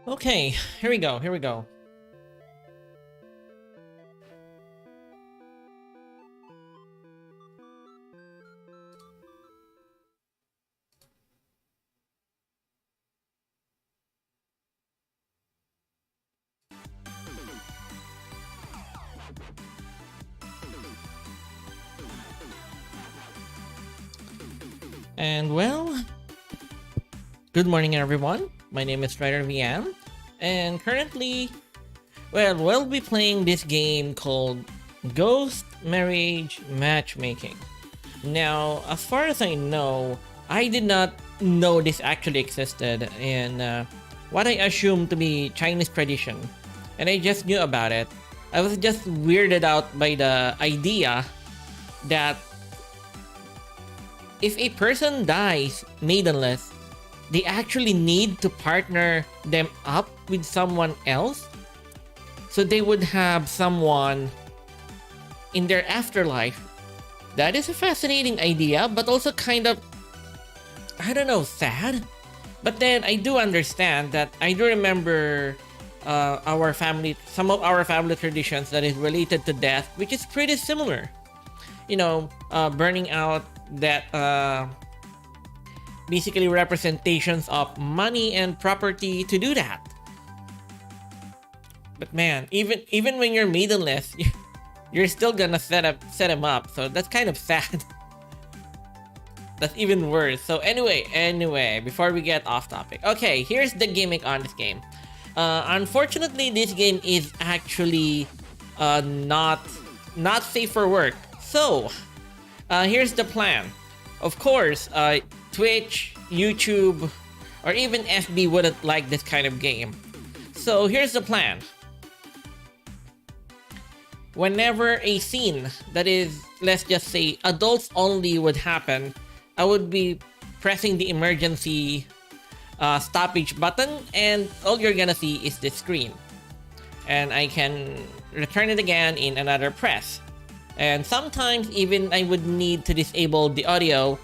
Okay, here we go, here we go. And well, good morning everyone. My name is Strider VM, and currently, well, we'll be playing this game called Ghost Marriage Matchmaking. Now, as far as I know, I did not know this actually existed in what I assumed to be Chinese tradition, and I just knew about it. I was just weirded out by the idea that if a person dies maidenless, they actually need to partner them up with someone else. So they would have someone in their afterlife. That is a fascinating idea, but also kind of, I don't know, sad. But then I do understand that I do remember some of our family traditions that is related to death, which is pretty similar. You know, burning out that basically representations of money and property to do that. But man, even when you're maidenless, you're still gonna set him up. So that's kind of sad. That's even worse. So anyway, before we get off topic, okay, here's the gimmick on this game. Unfortunately, this game is actually not safe for work. So here's the plan. Of course, Twitch, YouTube, or even FB wouldn't like this kind of game. So here's the plan. Whenever a scene that is, let's just say, adults only would happen, I would be pressing the emergency stoppage button, and all you're gonna see is this screen. And I can return it again in another press. And sometimes even I would need to disable the audio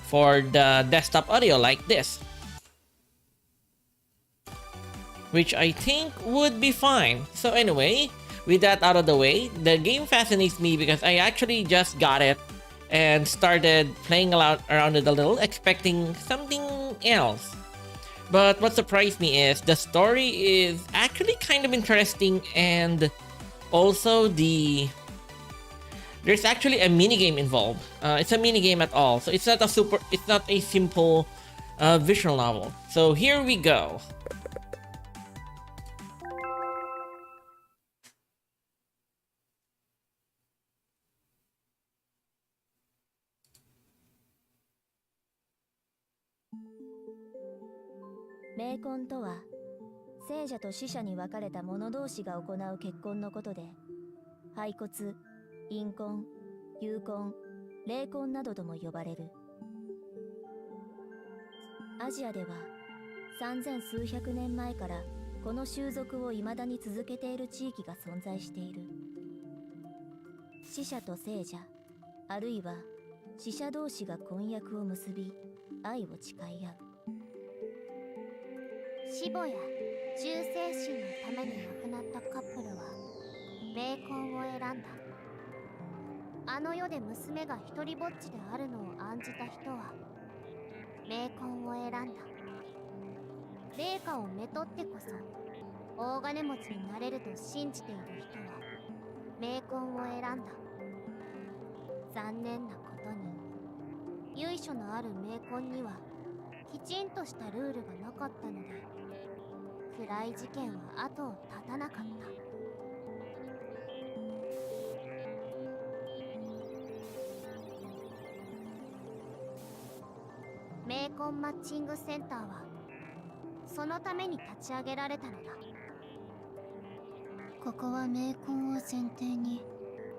for the desktop audio like this, which I think would be fine. So anyway, with that out of the way, the game fascinates me because I actually just got it and started playing around it a little, expecting something else. But what surprised me is the story is actually kind of interesting, and also there's actually a minigame involved. It's a minigame at all, so it's not a simple visual novel. So here we go.冥婚とは、生者と死者に分かれた者同士が行う結婚のことで、廃骨、陰婚、有婚、霊婚などとも呼ばれる。アジアでは3000数百年前からこの習俗を未だに続けている地域が存在している。死者と生者、あるいは死者同士が婚約を結び、愛を誓い合う。死母や忠誠心のために亡くなったカップルは冥婚を選んだ。あの世で娘が一人ぼっちであるのを案じた人は冥婚を選んだ。霊下をめとってこそ大金持ちになれると信じている人は冥婚を選んだ。残念なことに由緒のある冥婚にはきちんとしたルールがなかったので、暗い事件は後を絶たなかった。冥婚マッチングセンターはそのために立ち上げられたのだ。ここは冥婚を前提に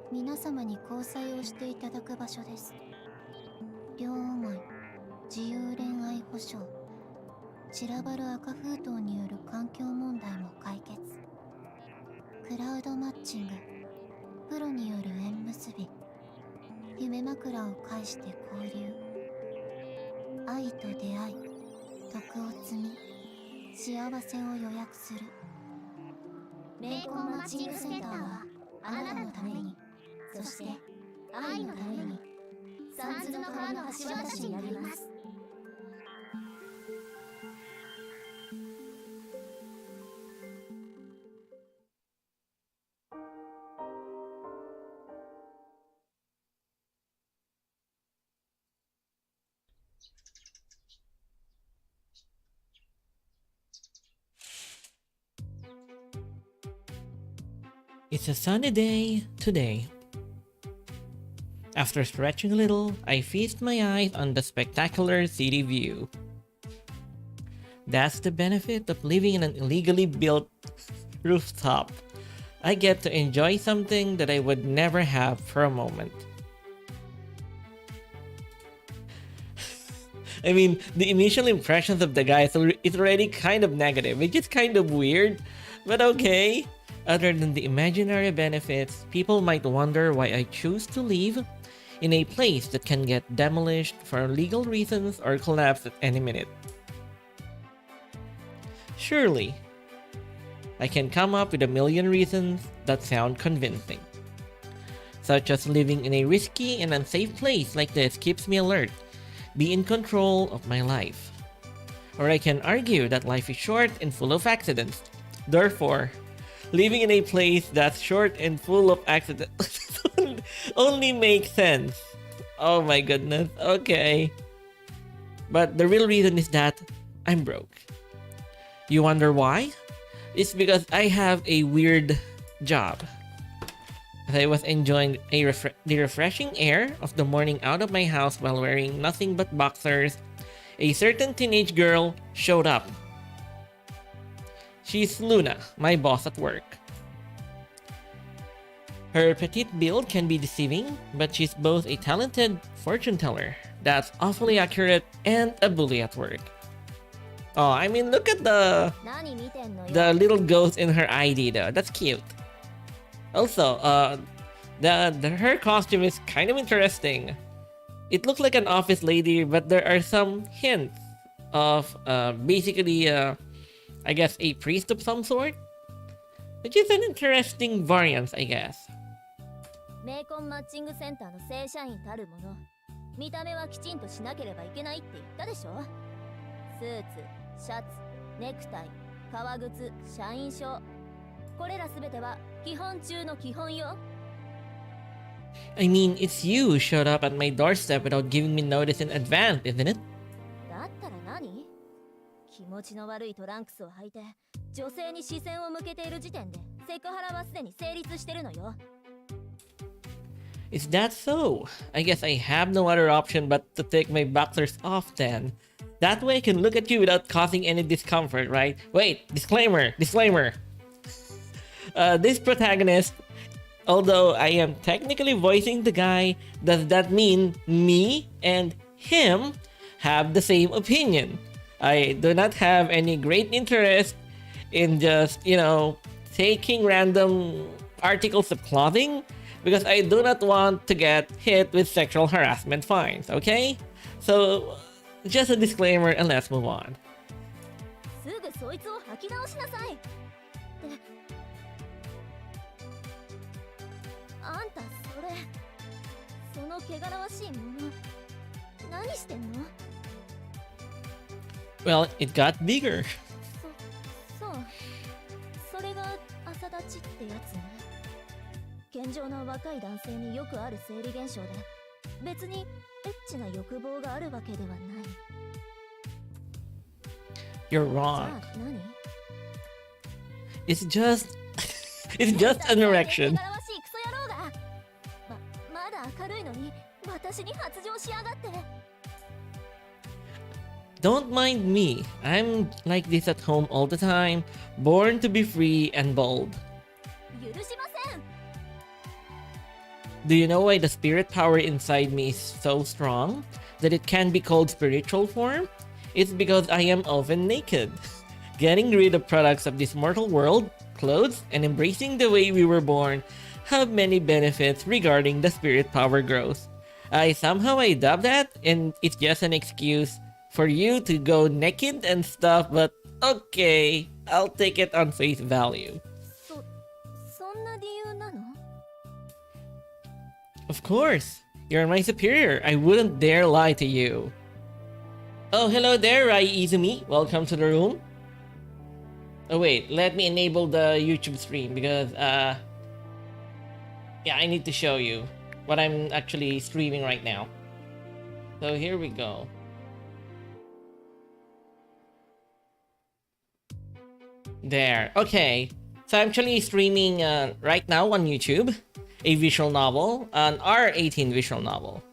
皆様に交際をしていただく場所です。両思い、自由恋愛保障、散らばる赤封筒による環境問題も解決、クラウドマッチング、プロによる縁結び、夢枕を介して交流、愛と出会い、徳を積み、幸せを予約する。ベーコンマッチングセンターはあなたのために、そして愛のために、三途の川の橋渡しになります。It's a sunny day today. After stretching a little, I feast my eyes on the spectacular city view. That's the benefit of living in an illegally built rooftop. I get to enjoy something that I would never have for a moment. I mean, the initial impressions of the guy is already kind of negative, which is kind of weird, but okay. Other than the imaginary benefits, people might wonder why I choose to live in a place that can get demolished for legal reasons or collapse at any minute. Surely, I can come up with a million reasons that sound convincing. Such as living in a risky and unsafe place like this keeps me alert, be in control of my life. Or I can argue that life is short and full of accidents. Therefore, living in a place that's short and full of accidents only makes sense. Oh my goodness, okay. But the real reason is that I'm broke. You wonder why? It's because I have a weird job. As I was enjoying the refreshing air of the morning out of my house while wearing nothing but boxers, a certain teenage girl showed up. She's Luna, my boss at work. Her petite build can be deceiving, but she's both a talented fortune teller that's awfully accurate and a bully at work. Oh, I mean, look at the little ghost in her ID though. That's cute. Also, her costume is kind of interesting. It looks like an office lady, but there are some hints of basically I guess a priest of some sort, which is an interesting variance, I guess. メーコンマッチングセンターの正社員たるもの、見た目はきちんとしなければいけないって言ったでしょ。スーツ、シャツ、ネクタイ、革靴、社員証、これらすべては基本中の基本よ。I mean, it's you who showed up at my doorstep without giving me notice in advance, isn't it? だったら何？気持ちの悪いトランクスを履いて女性に視線を向けている時点でセクハラはすでに成立してるのよ。Is that so? I guess I have no other option but to take my boxers off then. That way I can look at you without causing any discomfort, right? Wait, disclaimer. This protagonist, although I am technically voicing the guy, does that mean me and him have the same opinion? I do not have any great interest in just, taking random articles of clothing because I do not want to get hit with sexual harassment fines, okay? So, just a disclaimer and let's move on. すぐそいつを吐き直しなさい。あんたその汚らわしいもの、何してんの？ Well, it got bigger. そう。それが朝立ちってやつね。健常な若い男性によくある生理現象で、別にエッチな欲望があるわけではない。You're wrong. じゃあ何？ It's just an erection. 汚らわしいクソ野郎が。まだ明るいのに私に発情しやがって。Don't mind me. I'm like this at home all the time, born to be free and bold. 許しません。Do you know why the spirit power inside me is so strong? That it can be called spiritual form? It's because I am often naked. Getting rid of products of this mortal world, clothes, and embracing the way we were born have many benefits regarding the spirit power growth. I somehow adopt that, and it's just an excuse for you to go naked and stuff, but Okay, I'll take it on face value. そんな理由なの？ Of course, you're my superior. I wouldn't dare lie to you. Oh, hello there, Rai Izumi. Welcome to the room. Oh wait, let me enable the YouTube stream because yeah, I need to show you what I'm actually streaming right now. So here we go. There. Okay. So I'm actually streaming right now on YouTube a visual novel, an R18 visual novel.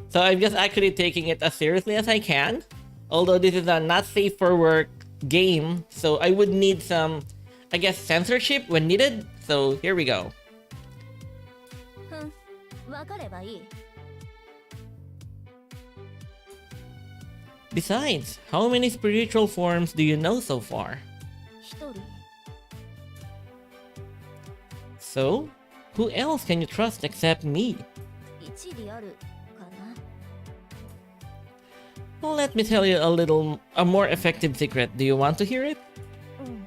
So I'm just actually taking it as seriously as I can. Although this is a not safe for work game, so I would need some, I guess, censorship when needed. So here we go. わかればいい。 Besides, how many spiritual forms do you know so far? 一人。 So, who else can you trust except me? 一理あるかな。 Well, let me tell you a more effective secret. Do you want to hear it? うん。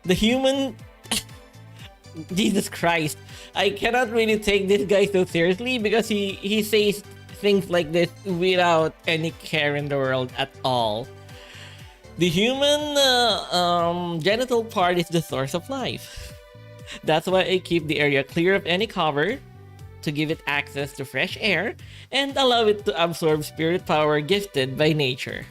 The human... Jesus Christ. I cannot really take this guy so seriously because he says things like this without any care in the world at all. The human genital part is the source of life. That's why I keep the area clear of any cover to give it access to fresh air and allow it to absorb spirit power gifted by nature.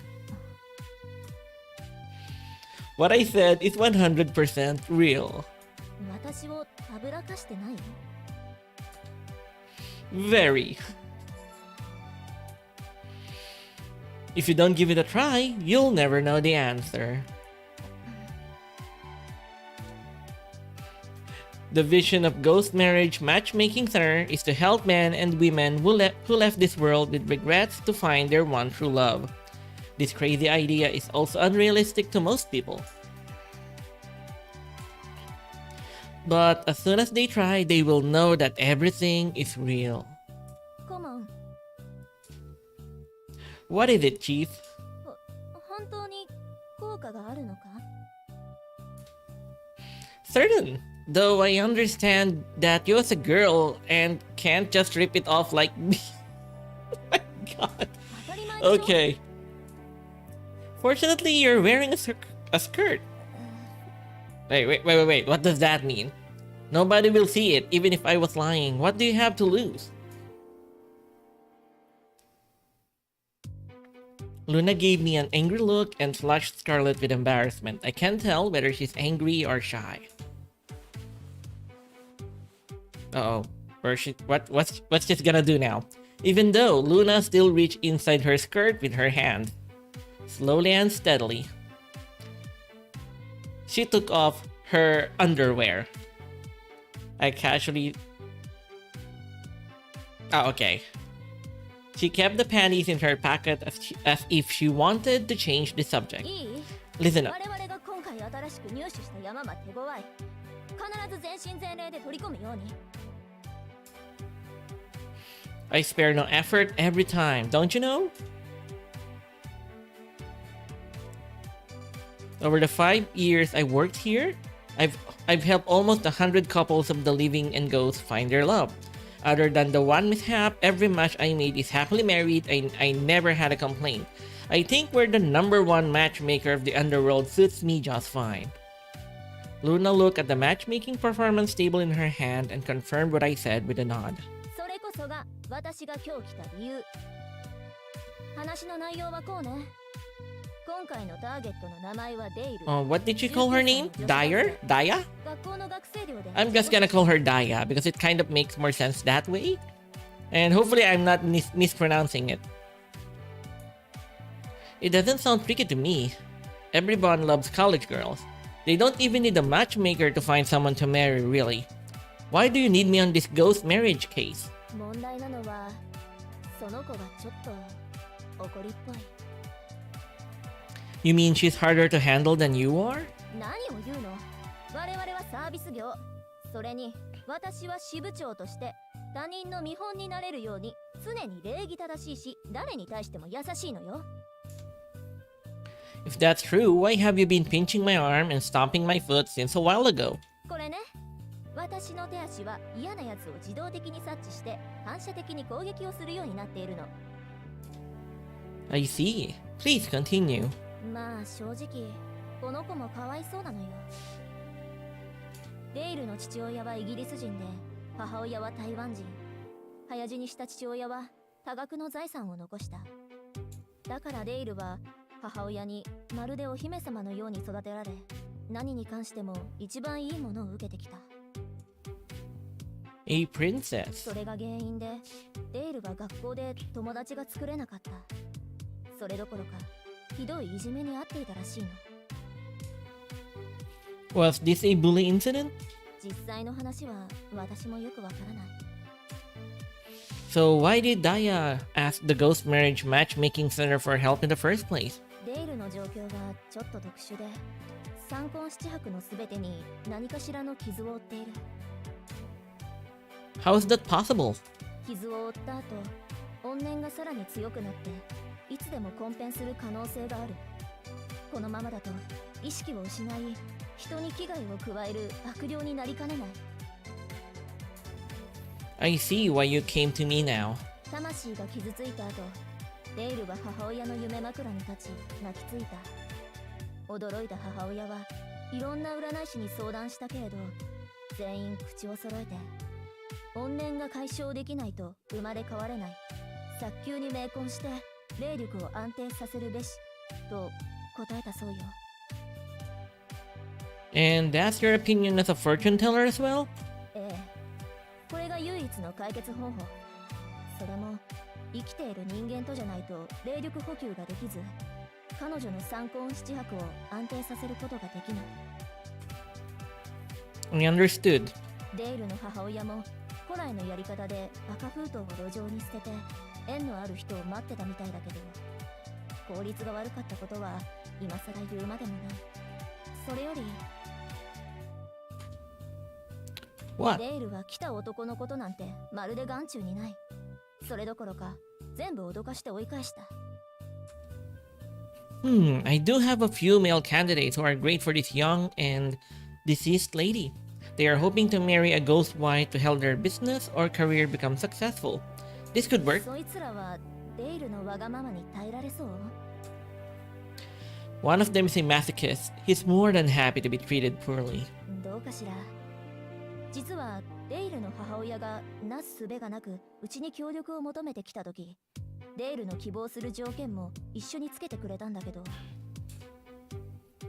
What I said is 100% real. 私をたぶらかしてない？ Very. If you don't give it a try, you'll never know the answer. The vision of Ghost Marriage Matchmaking Center is to help men and women who left this world with regrets to find their one true love. This crazy idea is also unrealistic to most people. But as soon as they try, they will know that everything is real. コモン、 What is it, Chief? 本当に効果があるのか？ Certain. Though I understand that you as a girl and can't just rip it off like me. Oh my god. 当たり前でしょ？ Okay. Fortunately, you're wearing a skirt. Wait. What does that mean? Nobody will see it, even if I was lying. What do you have to lose? Luna gave me an angry look and flushed scarlet with embarrassment. I can't tell whether she's angry or shy. Uh-oh. What's she gonna do now? Even though Luna still reached inside her skirt with her hand. Slowly and steadily. She took off her underwear. I casually... Oh, okay. She kept the panties in her pocket as if she wanted to change the subject. いい？ Listen up. 我々が今回新しく入手した山は手強い。必ず全身全霊で取り込むように。 I spare no effort every time, don't you know? Over the 5 years I worked here, I've helped almost 100 couples of the living and ghosts find their love. Other than the one mishap, every match I made is happily married and I never had a complaint. I think we're the #1 matchmaker of the underworld suits me just fine. Luna looked at the matchmaking performance table in her hand and confirmed what I said with a nod. それこそが私が今日来た理由。話の内容はこうね。今回のターゲットの名前はデイル。What did you call her name? Dyer? Daya? 学校の学生寮で。 I'm just gonna call her Daya because it kind of makes more sense that way. And hopefully I'm not mispronouncing it. It doesn't sound tricky to me. Everyone loves college girls. They don't even need a matchmaker to find someone to marry, really. Why do you need me on this ghost marriage case? 問題なのはその子がちょっと怒りっぽい。 You mean she's harder to handle than you are? 何を言うの？我々はサービス業。それに私は支部長として他人の見本になれるように常に礼儀正しいし、誰に対しても優しいのよ。 If that's true, why have you been pinching my arm and stomping my foot since a while ago? これね、私の手足は嫌なやつを自動的に察知して反射的に攻撃をするようになっているの。 I see. Please continue. まあ正直この子もかわいそうなのよ。デイルの父親はイギリス人で、母親は台湾人。早死にした父親は多額の財産を残した。だからデイルは母親にまるでお姫様のように育てられ、何に関しても一番いいものを受けてきた。 A princess. それが原因でデイルは学校で友達が作れなかった。それどころかひどいいじめに遭っていたらしいの。 Was this a bully incident? 実際の話は私もよくわからない。 So why did Daya ask the Ghost Marriage Matchmaking Center for help in the first place? デイルの状況がちょっと特殊で、三婚七白のすべてに何かしらの傷を負っている。 How is that possible? 傷を負った後、怨念がさらに強くなっていつでも混変する可能性がある。このままだと意識を失い、人に危害を加える悪霊になりかねない。 I see why you came to me now. 魂が傷ついた後、デイルは母親の夢枕に立ち泣きついた。驚いた母親はいろんな占い師に相談したけれど、全員口を揃えて怨念が解消できないと生まれ変われない、早急に冥婚して霊力を安定させるべしと答えたそうよ。 And that's your opinion as a fortune teller as well? ええ、これが唯一の解決方法。それも生きている人間とじゃないと霊力補給ができず、彼女の三婚七白を安定させることができない。 I understood. デイルの母親も古来のやり方で赤封筒を路上に捨てて縁のある人を待ってたみたいだけど、効率が悪かったことは今更言うまでもない。それより What? デイルは来た男のことなんてまるで眼中にない。それどころか全部脅かして追い返した。 I do have a few male candidates who are great for this young and deceased lady. They are hoping to marry a ghost wife to help their business or career become successful. This could work. そいつらはデイルのわがままに耐えられそう？ One of them is a masochist. He's more than happy to be treated poorly. どうかしら。実はデイルの母親がなすすべがなくうちに協力を求めてきたとき、デイルの希望する条件も一緒につけてくれたんだけど。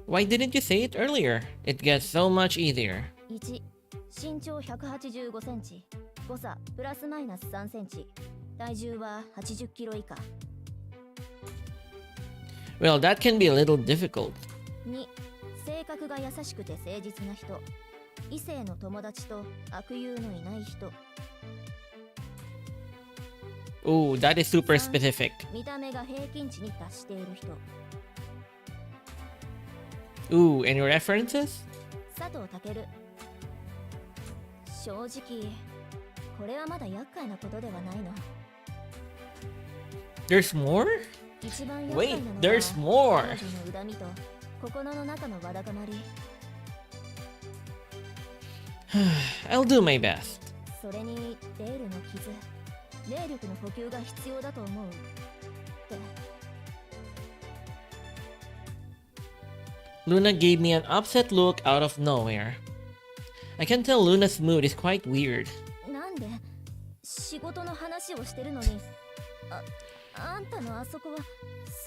Why didn't you say it earlier? It gets so much easier. 1、身長185センチ、誤差プラスマイナス3センチ、体重は80キロ以下。 Well, that can be a little difficult. 2、性格が優しくて誠実な人、異性の友達と悪友のいない人。 Ooh, that is super specific. 見た目が平均値に達している人。 Ooh, and your references? 佐藤健。正直これはまだ厄介なことではないの。 There's more? 一番厄介な Wait, のは there's more. 彼女の恨みと心の中のわだかまり。 I'll do my best. それにデールの傷、霊力の補給が必要だと思うって。 Luna gave me an upset look out of nowhere. I can tell Luna's mood is quite weird. なんで仕事の話をしてるのに、あんたのあそこは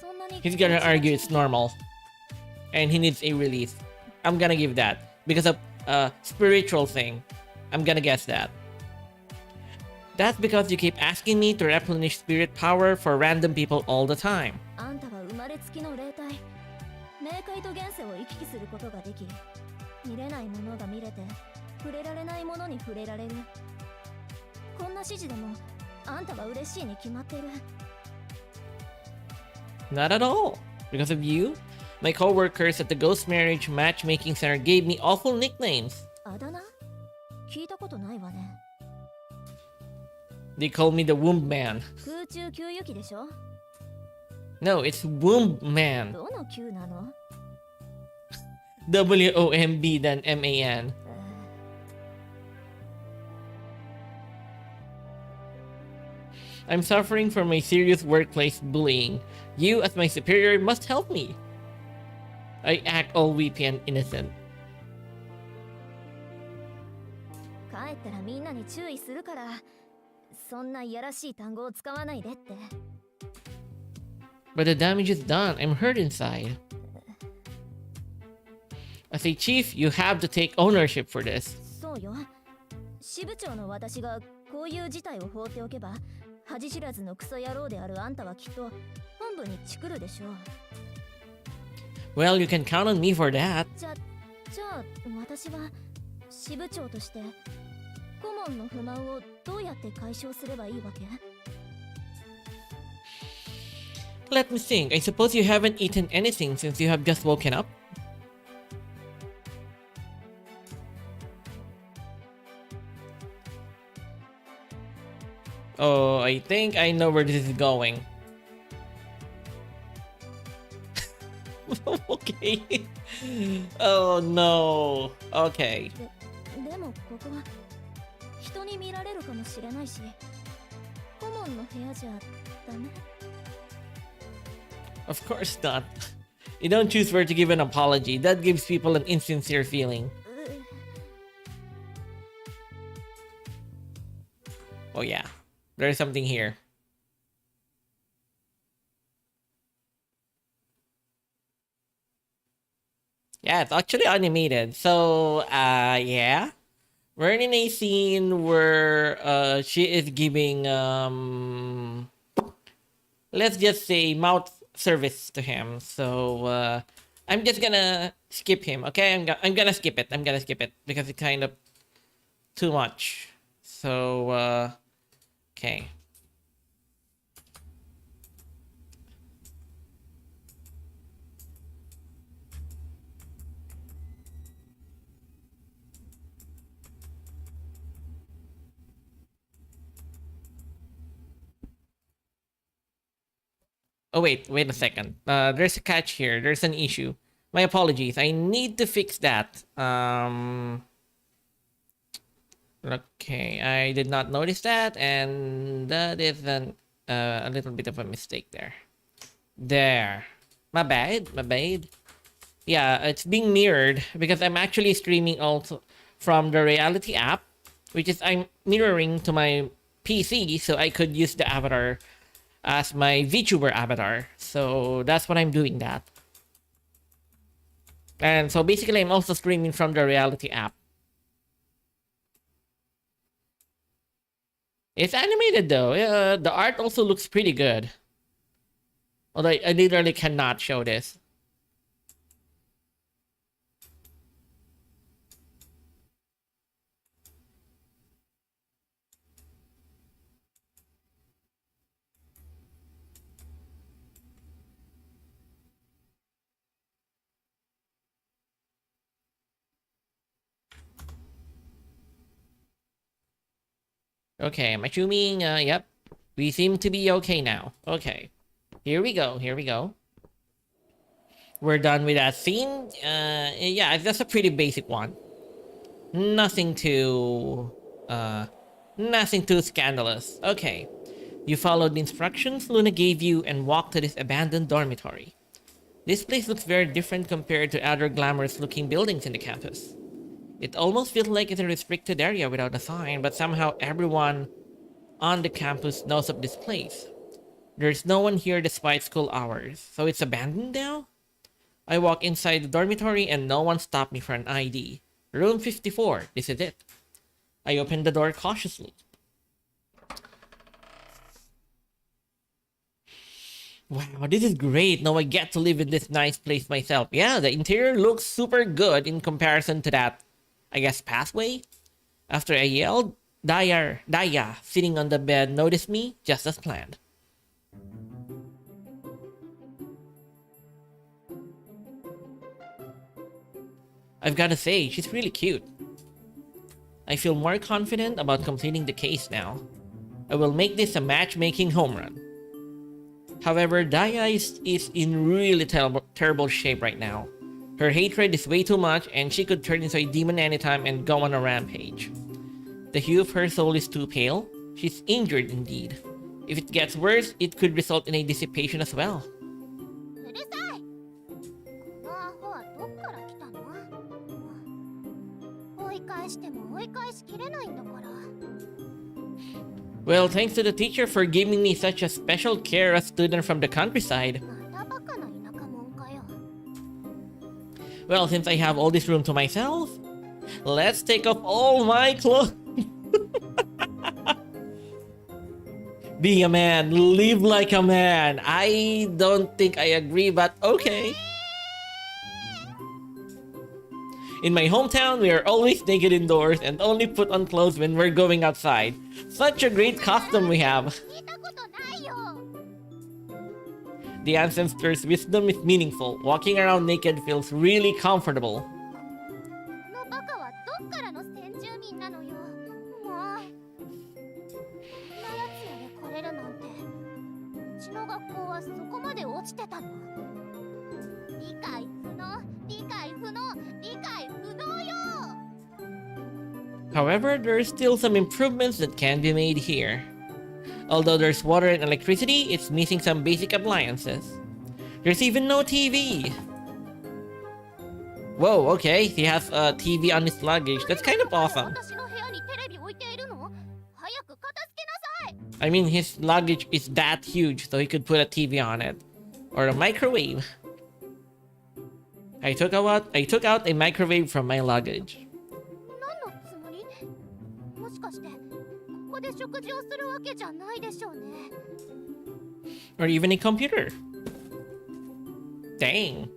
そんなに。 He's gonna argue it's normal. And he needs a release. I'm gonna give that. Because of a spiritual thing. I'm gonna guess that. That's because you keep asking me to replenish spirit power for random people all the time. あんたは生まれつきの霊体、冥界と現世を行き来することができ、見れないものが見れて、触れられないものに触れられる。こんな指示でもあんたは嬉しいに決まってる。 Not at all. Because of you, my coworkers at the Ghost Marriage Matchmaking Center gave me awful nicknames. あだ名？聞いたことないわね。They call me the Womb Man. 空中給油機でしょ。 No, it's Womb Man. どの級なの？ WOMB than MAN. I'm suffering from a serious workplace bullying. You, as my superior, must help me. I act all weepy and innocent. 帰ったらみんなに注意するから、そんないやらしい単語を使わないでって。 But the damage is done. I'm hurt inside. As a chief, you have to take ownership for this. そうよ。支部長の私がこういう事態を放っておけば、恥知らずのクソ野郎であるあんたはきっと本部にチクるでしょう。 Well, you can count on me for that. じゃあ私は支部長として顧問の不満をどうやって解消すればいいわけ？ Let me think. I suppose you haven't eaten anything since you have just woken up? Oh, I think I know where this is going. Okay. Oh no. Okay. でもここは人に見られるかもしれないし、顧問の部屋じゃダメ？ Of course not. You don't choose where to give an apology. That gives people an insincere feeling. Oh yeah. There's something here. Yeah, it's actually animated. So, yeah. We're in a scene where she is giving let's just say mouth service to him. So, I'm just gonna skip him, okay? I'm gonna skip it. I'm gonna skip it because it's kind of too much. So, okay. Oh wait a second. There's a catch here. There's an issue. My apologies. I need to fix that. Okay, I did not notice that, and that is a little bit of a mistake there. There. My bad. Yeah, it's being mirrored because I'm actually streaming also from the Reality app, which is I'm mirroring to my PC so I could use the avatar as my VTuber avatar. So that's what I'm doing that. And so basically I'm also streaming from the Reality app. It's animated though. The art also looks pretty good. Although I literally cannot show this. Okay, I'm assuming, yep. We seem to be okay now. Okay. Here we go. We're done with that scene. Yeah, that's a pretty basic one. Nothing too scandalous. Okay. You followed the instructions Luna gave you and walked to this abandoned dormitory. This place looks very different compared to other glamorous looking buildings in the campus. It almost feels like it's a restricted area without a sign, but somehow everyone on the campus knows of this place. There's no one here despite school hours, so it's abandoned now? I walk inside the dormitory and no one stopped me for an ID. Room 54, this is it. I open the door cautiously. Wow, this is great. Now I get to live in this nice place myself. Yeah, the interior looks super good in comparison to that, I guess, pathway. After I yelled, Daya, sitting on the bed, noticed me just as planned. I've gotta say, she's really cute. I feel more confident about completing the case now. I will make this a matchmaking home run. However, Daya is in really terrible shape right now. Her hatred is way too much and she could turn into a demon anytime and go on a rampage. The hue of her soul is too pale. She's injured indeed. If it gets worse, it could result in a dissipation as well. うるさい。このアホはどっから来たの？追い返しても追い返しきれないんだから。Well, thanks to the teacher for giving me such a special care, a student from the countryside. またバカな田舎者かよ。Well, since I have all this room to myself, let's take off all my clothes. Be a man, live like a man. I don't think I agree, but okay. In my hometown, we are always naked indoors and only put on clothes when we're going outside. Such a great custom we have. 聞いたことないよ。 The ancestors' wisdom is meaningful. Walking around naked feels really comfortable. このバカはどっからの先住民なのよ。もう。7つまで来れるなんて。うちの学校はそこまで落ちてたの？理解不能、理解不能、理解不能よ。 However, there are still some improvements that can be made here. Although there's water and electricity, it's missing some basic appliances. There's even no TV. Whoa, okay, he has a TV on his luggage. That's kind of awesome. 私の部屋にテレビ置いているの？早く片付けなさい。 I mean, his luggage is that huge, so he could put a TV on it. Or a microwave. I took out a microwave from my luggage. 何のつもり？もしかしてここで食事をするわけじゃないでしょうね。 Or even a computer. Dang.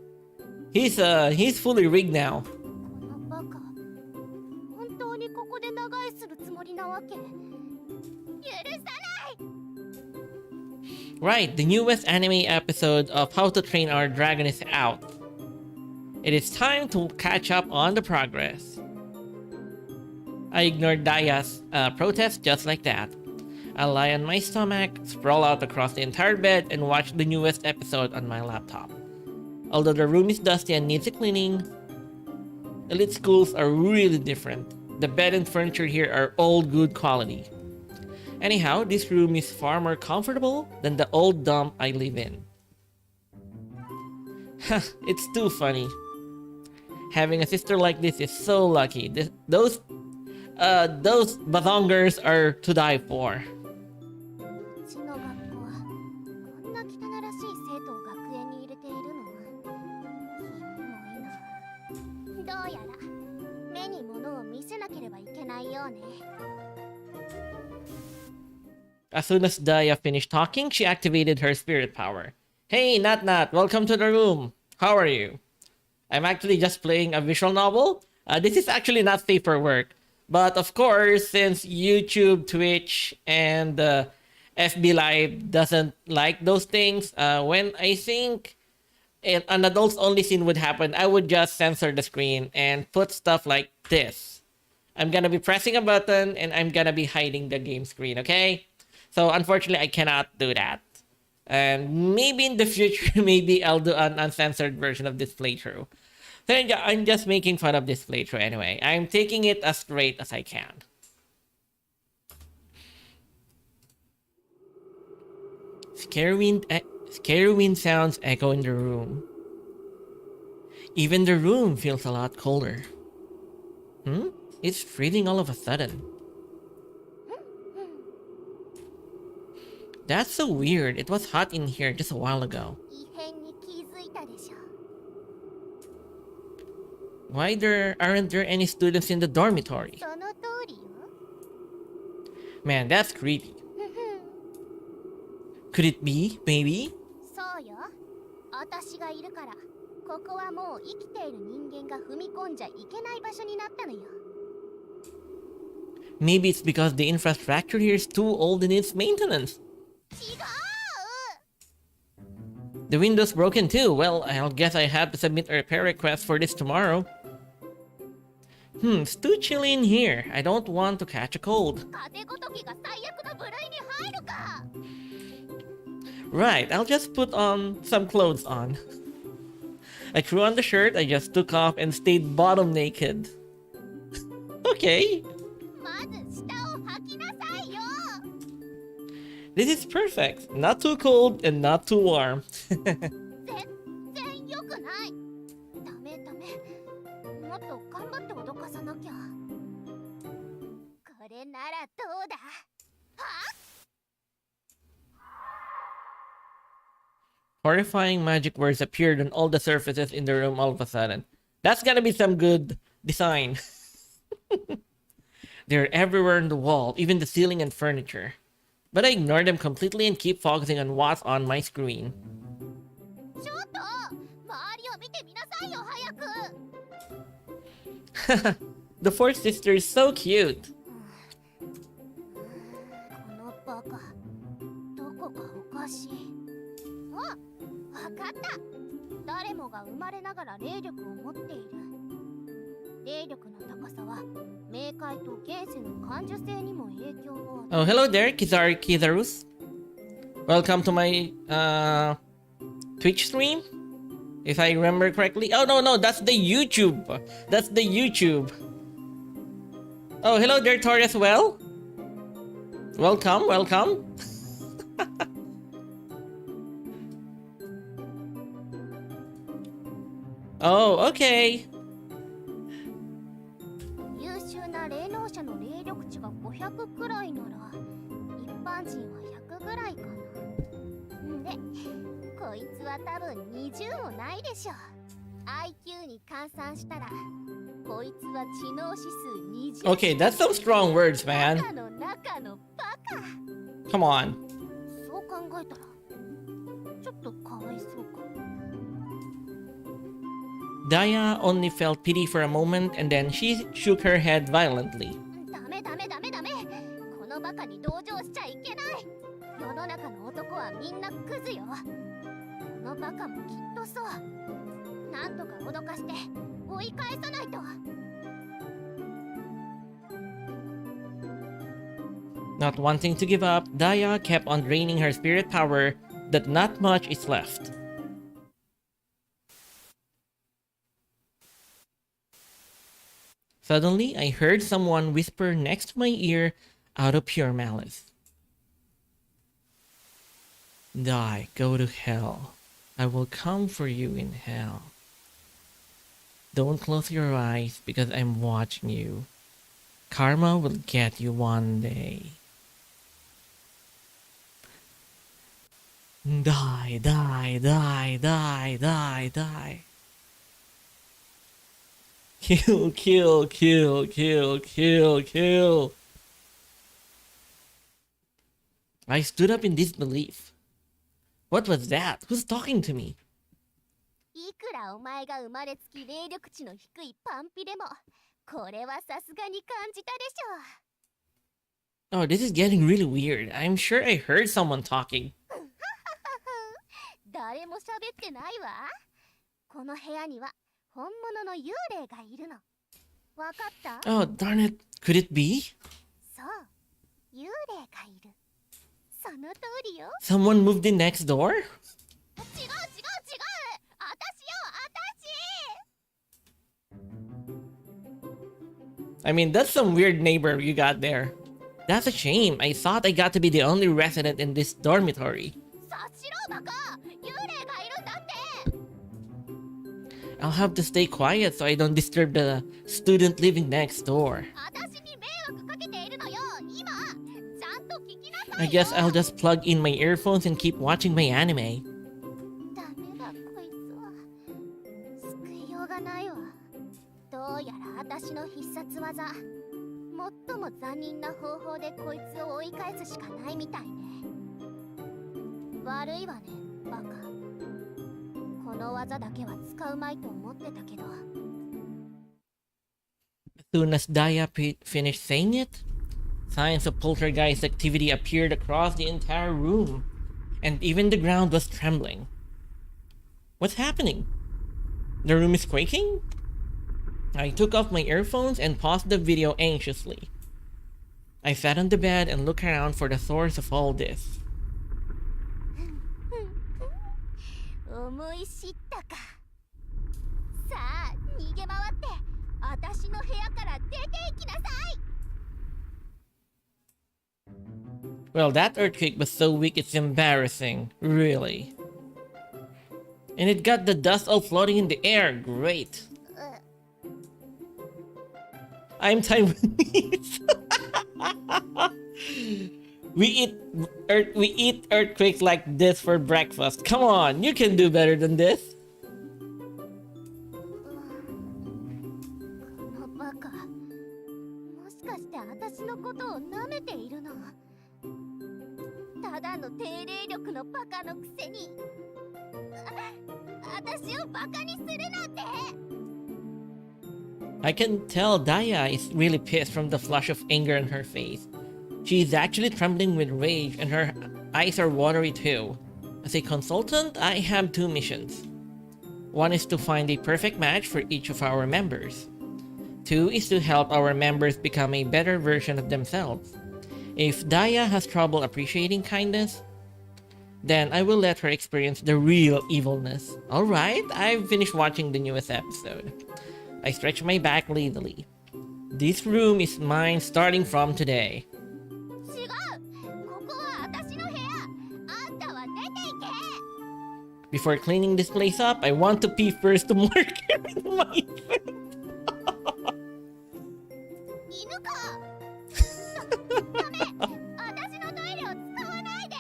He's fully rigged now. このバカ、本当にここで長居するつもりなわけ？許さない！ Right, the newest anime episode of How to Train Our Dragon is out. It is time to catch up on the progress. I ignored Daya's protest just like that. I lie on my stomach, sprawl out across the entire bed, and watch the newest episode on my laptop. Although the room is dusty and needs a cleaning, elite schools are really different. The bed and furniture here are all good quality. Anyhow, this room is far more comfortable than the old dump I live in. It's too funny. Having a sister like this is so lucky. Those bathongers are to die for. うちの学校はこんな汚らしい生徒を学園に入れているの？キモいな。どうやら目に物を見せなければいけないようね。 As soon as Daya finished talking, she activated her spirit power. Hey, Nat, welcome to the room. How are you? I'm actually just playing a visual novel. This is actually not safe for work. But of course, since YouTube, Twitch, and FB Live doesn't like those things, when I think an adults only scene would happen, I would just censor the screen and put stuff like this. I'm gonna be pressing a button and I'm gonna be hiding the game screen, okay? So unfortunately, I cannot do that. And maybe in the future, maybe I'll do an uncensored version of this playthrough. So I'm just making fun of this playthrough anyway. I'm taking it as straight as I can. Scary wind sounds echo in the room. Even the room feels a lot colder. It's freezing all of a sudden. That's so weird. It was hot in here just a while ago. 異変に気づいたでしょ。 Why aren't there any students in the dormitory? その通りよ。 Man, that's creepy. Could it be, maybe? そうよ。私がいるから、ここはもう生きている人間が踏み込んじゃいけない場所になったのよ。 Maybe it's because the infrastructure here is too old and needs maintenance. 違う！ The window's broken too. Well, I'll guess I have to submit a repair request for this tomorrow. It's too chilly in here. I don't want to catch a cold. 風ごときが最悪の部類に入るか。 Right, I'll just put on some clothes on. I threw on the shirt, I just took off and stayed bottom naked. Okay, まず下を履きなさいよ。 this is perfect. Not too cold and not too warm. 全然良くない。ダメダメ。もっと頑張って脅かさなきゃ。これならどうだ。は？ Horrifying magic words appeared on all the surfaces in the room all of a sudden. That's gonna be some good design. They're everywhere on the wall, even the ceiling and furniture. But I ignore them completely and keep focusing on what's on my screen. ちょっと周りを見てみなさいよ早く。 The fourth sister is so cute. このバカ、どこかおかしい。あ、わかった。誰もが生まれながら霊力を持っている。霊力の高さは冥界と現世の感受性にも影響を。 Oh, hello there, Kizarus. Welcome to my Twitch stream, if I remember correctly. Oh no, that's the YouTube. That's the YouTube. Oh, hello there, Tori as well. Welcome. Oh, okay. 優秀な霊能者の霊力値が500くらいなら一般人は100ぐらいかな。んで、こいつは多分20もないでしょ。IQ に換算したらこいつは知能指数20。 Okay, that's some strong words, man. 中の中のバカ。 Come on. そう考えたらちょっとかわいそうか。 Daya only felt pity for a moment and then she shook her head violently. ダメダメダメダメ。このバカに同情しちゃいけない。世の中の男はみんなクズよ。このバカもきっとそう。なんとか脅かして追い返さないと。 Not wanting to give up, Daya kept on draining her spirit power that not much is left. Suddenly, I heard someone whisper next to my ear out of pure malice. Die, go to hell. I will come for you in hell. Don't close your eyes because I'm watching you. Karma will get you one day. Die, die, die, die, die, die. Kill, kill, kill, kill, kill, kill. I stood up in disbelief. What was that? Who's talking to me? いくらお前が生まれつき霊力値の低いパンピでもこれはさすがに感じたでしょ。 Oh, this is getting really weird. I'm sure I heard someone talking. 誰も喋ってないわ。この部屋には本物の幽霊がいるの。わかった？ Oh, darn it. Could it be? そう、幽霊がいる。その通りよ。 Someone moved in next door? 違う違う違う。あたしよ、あたし。 I mean, that's some weird neighbor you got there. That's a shame. I thought I got to be the only resident in this dormitory. 察しろバカ。幽霊がいるんだって。 I'll have to stay quiet so I don't disturb the student living next door. あたしに迷惑かけているのよ。今、ちゃんと聞きなさいよ。 I guess I'll just plug in my earphones and keep watching my anime. ダメだこいつは。救いようがないわ。どうやらあたしの必殺技。最も残忍な方法でこいつを追い返すしかないみたいね。悪いわね、バカ。この技だけは使うまいと思ってたけど。 As soon as Daya finished saying it, signs of poltergeist activity appeared across the entire room, and even the ground was trembling. What's happening? The room is quaking? I took off my earphones and paused the video anxiously. I sat on the bed and looked around for the source of all this. 思い知ったか。さあ逃げ回って私の部屋から出て行きなさい。 Well, that earthquake was so weak it's embarrassing, really. And it got the dust all floating in the air. Great. I'm Taiwanese. We eat earthquakes like this for breakfast. Come on, you can do better than this. このバカ。もしかして私のことを舐めているの？ただの低霊力のバカのくせに。私をバカにするなんて。 I can tell Daya is really pissed from the flush of anger on her face. She is actually trembling with rage and her eyes are watery too. As a consultant, I have two missions. One is to find a perfect match for each of our members. Two is to help our members become a better version of themselves. If Daya has trouble appreciating kindness, then I will let her experience the real evilness. Alright, I've finished watching the newest episode. I stretch my back lazily. This room is mine starting from today. 違う。ここは私の部屋。あんたは出て行け。 Before cleaning this place up, I want to pee first to mark it with my face. 犬か。ダメ。私のトイレを使わないで。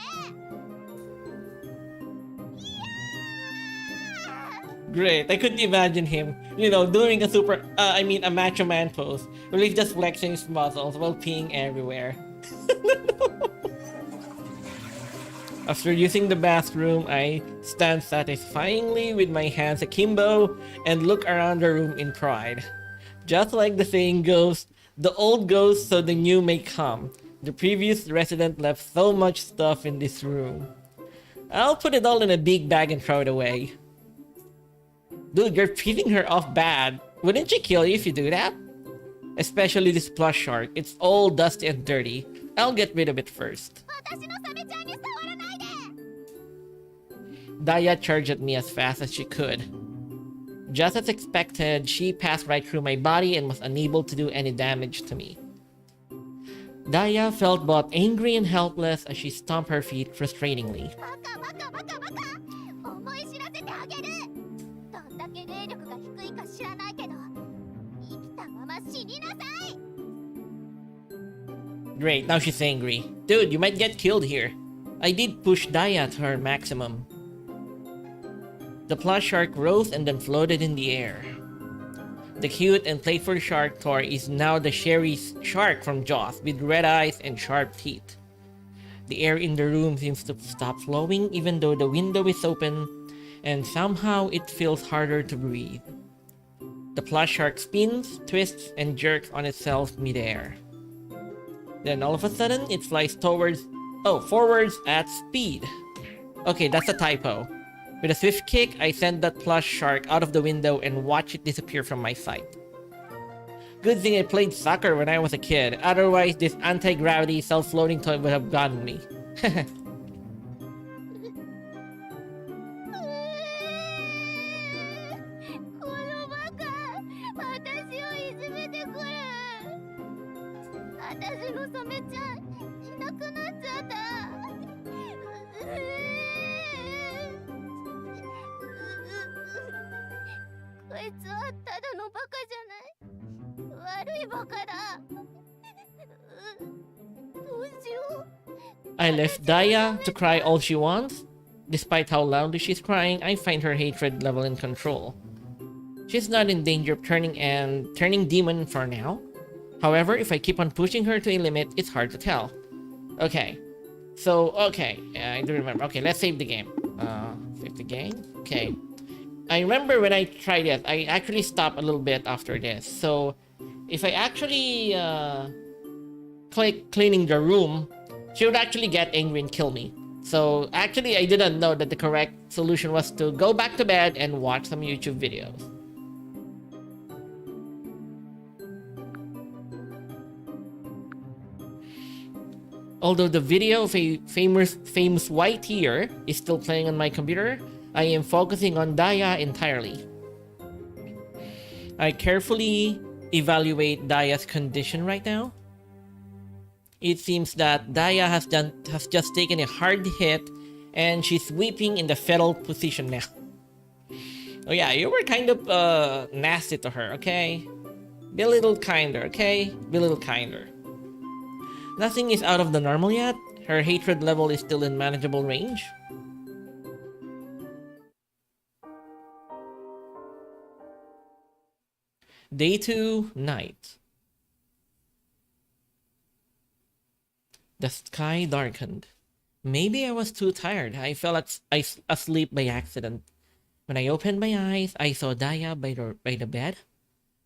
Great, I couldn't imagine him, doing a macho man pose, where he's just flexing his muscles while peeing everywhere. After using the bathroom, I stand satisfyingly with my hands akimbo and look around the room in pride. Just like the saying goes, the old goes so the new may come. The previous resident left so much stuff in this room. I'll put it all in a big bag and throw it away. Dude, you're pissing her off bad. Wouldn't she kill you if you do that? Especially this plush shark. It's all dusty and dirty. I'll get rid of it first. 私のサメちゃんに触らないで。 Daya charged at me as fast as she could. Just as expected, she passed right through my body and was unable to do any damage to me. Daya felt both angry and helpless as she stomped her feet frustratingly. バカバカバカバカ。思い知らせてあげる。どんだけ霊力が低いか知らないけど、生きたまま死になさい。 Great, now she's angry. Dude, you might get killed here. I did push Daya to her maximum. The plush shark rose and then floated in the air. The cute and playful shark toy is now the Sherry shark from Jaws with red eyes and sharp teeth. The air in the room seems to stop flowing even though the window is open, and somehow it feels harder to breathe. The plush shark spins, twists, and jerks on itself midair. Then all of a sudden, it flies forwards at speed. Okay, that's a typo. With a swift kick, I sent that plush shark out of the window and watched it disappear from my sight. Good thing I played soccer when I was a kid, otherwise this anti-gravity self-floating toy would have gotten me. このバカ、私をいじめてくる。私のサメちゃんいなくなっちゃった。こいつはただのバカじゃない。悪いバカだ。どうしよう。 I left Daya to cry all she wants. Despite how loudly she's crying, I find her hatred level in control. She's not in danger of turning demon for now. However, if I keep on pushing her to a limit, it's hard to tell. Okay. I do remember. Okay, let's save the game. Save the game. Okay. I remember when I tried it, I actually stopped a little bit after this. So, if I actually click cleaning the room, she would actually get angry and kill me. So, actually, I didn't know that the correct solution was to go back to bed and watch some YouTube videos. Although the video of a famous white tear is still playing on my computer, I am focusing on Daya entirely. I carefully evaluate Daya's condition right now. It seems that Daya has just taken a hard hit and she's weeping in the fetal position now. Oh yeah, you were kind of nasty to her, okay? Be a little kinder, okay? Be a little kinder. Nothing is out of the normal yet. Her hatred level is still in manageable range. Day 2, night. The sky darkened. Maybe I was too tired. I fell asleep by accident. When I opened my eyes, I saw Daya by the bed,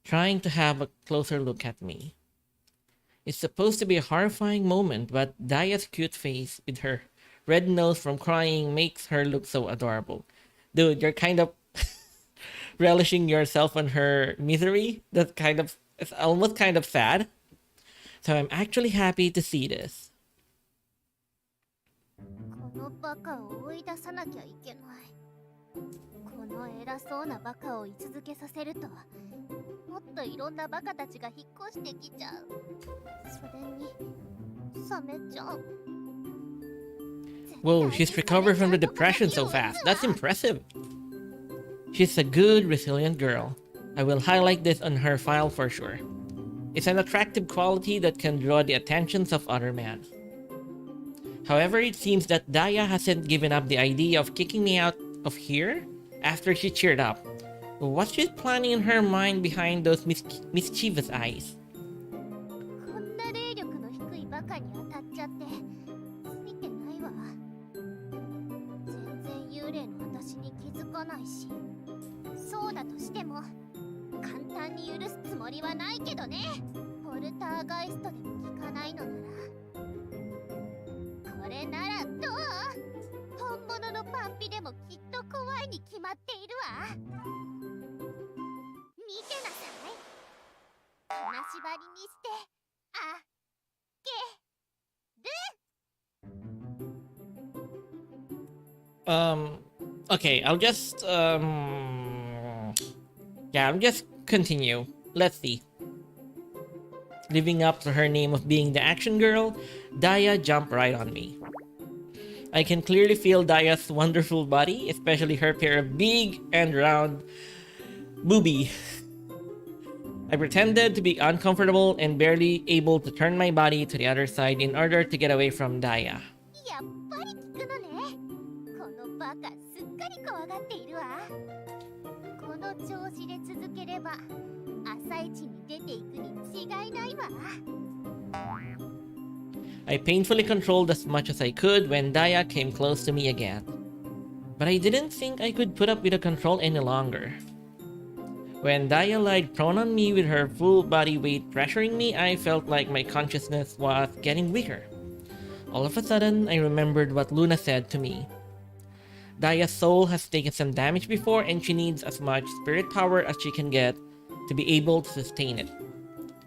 trying to have a closer look at me. It's supposed to be a horrifying moment, but Daya's cute face with her red nose from crying makes her look so adorable. Dude, you're kind of relishing yourself on her misery. It's almost kind of sad. So I'm actually happy to see this. このバカを追い出さなきゃいけない。この偉そうなバカを居続けさせると、もっといろんなバカたちが引っ越してきちゃう。それに冷めちゃう。Whoa, she's recovered from the depression so fast. That's impressive. She's a good, resilient girl. I will highlight this on her file for sure. It's an attractive quality that can draw the attentions of other men. However, it seems that Daya hasn't given up the idea of kicking me out of here after she cheered up. What's she planning in her mind behind those mischievous eyes? こんな霊力の低いバカに当たっちゃってついてないわ。全然幽霊の私に気づかないし、そうだとしても簡単に許すつもりはないけどね。ポルターガイストでも効かないのなら、これならどう？本物のパンピでもきっと怖いに決まっているわ。見てなさい。金縛りにしてあげる。Okay, I'll just continue. Let's see. Living up to her name of being the action girl, Daya jumped right on me. I can clearly feel Daya's wonderful body, especially her pair of big and round booby. I pretended to be uncomfortable and barely able to turn my body to the other side in order to get away from Daya. やっぱり聞くのね。このバカすっかり怖がっているわ。この調子で続ければ朝一に出ていくに違いないわ。I painfully controlled as much as I could when Daya came close to me again. But I didn't think I could put up with the control any longer. When Daya lied prone on me with her full body weight pressuring me, I felt like my consciousness was getting weaker. All of a sudden, I remembered what Luna said to me. Daya's soul has taken some damage before and she needs as much spirit power as she can get to be able to sustain it.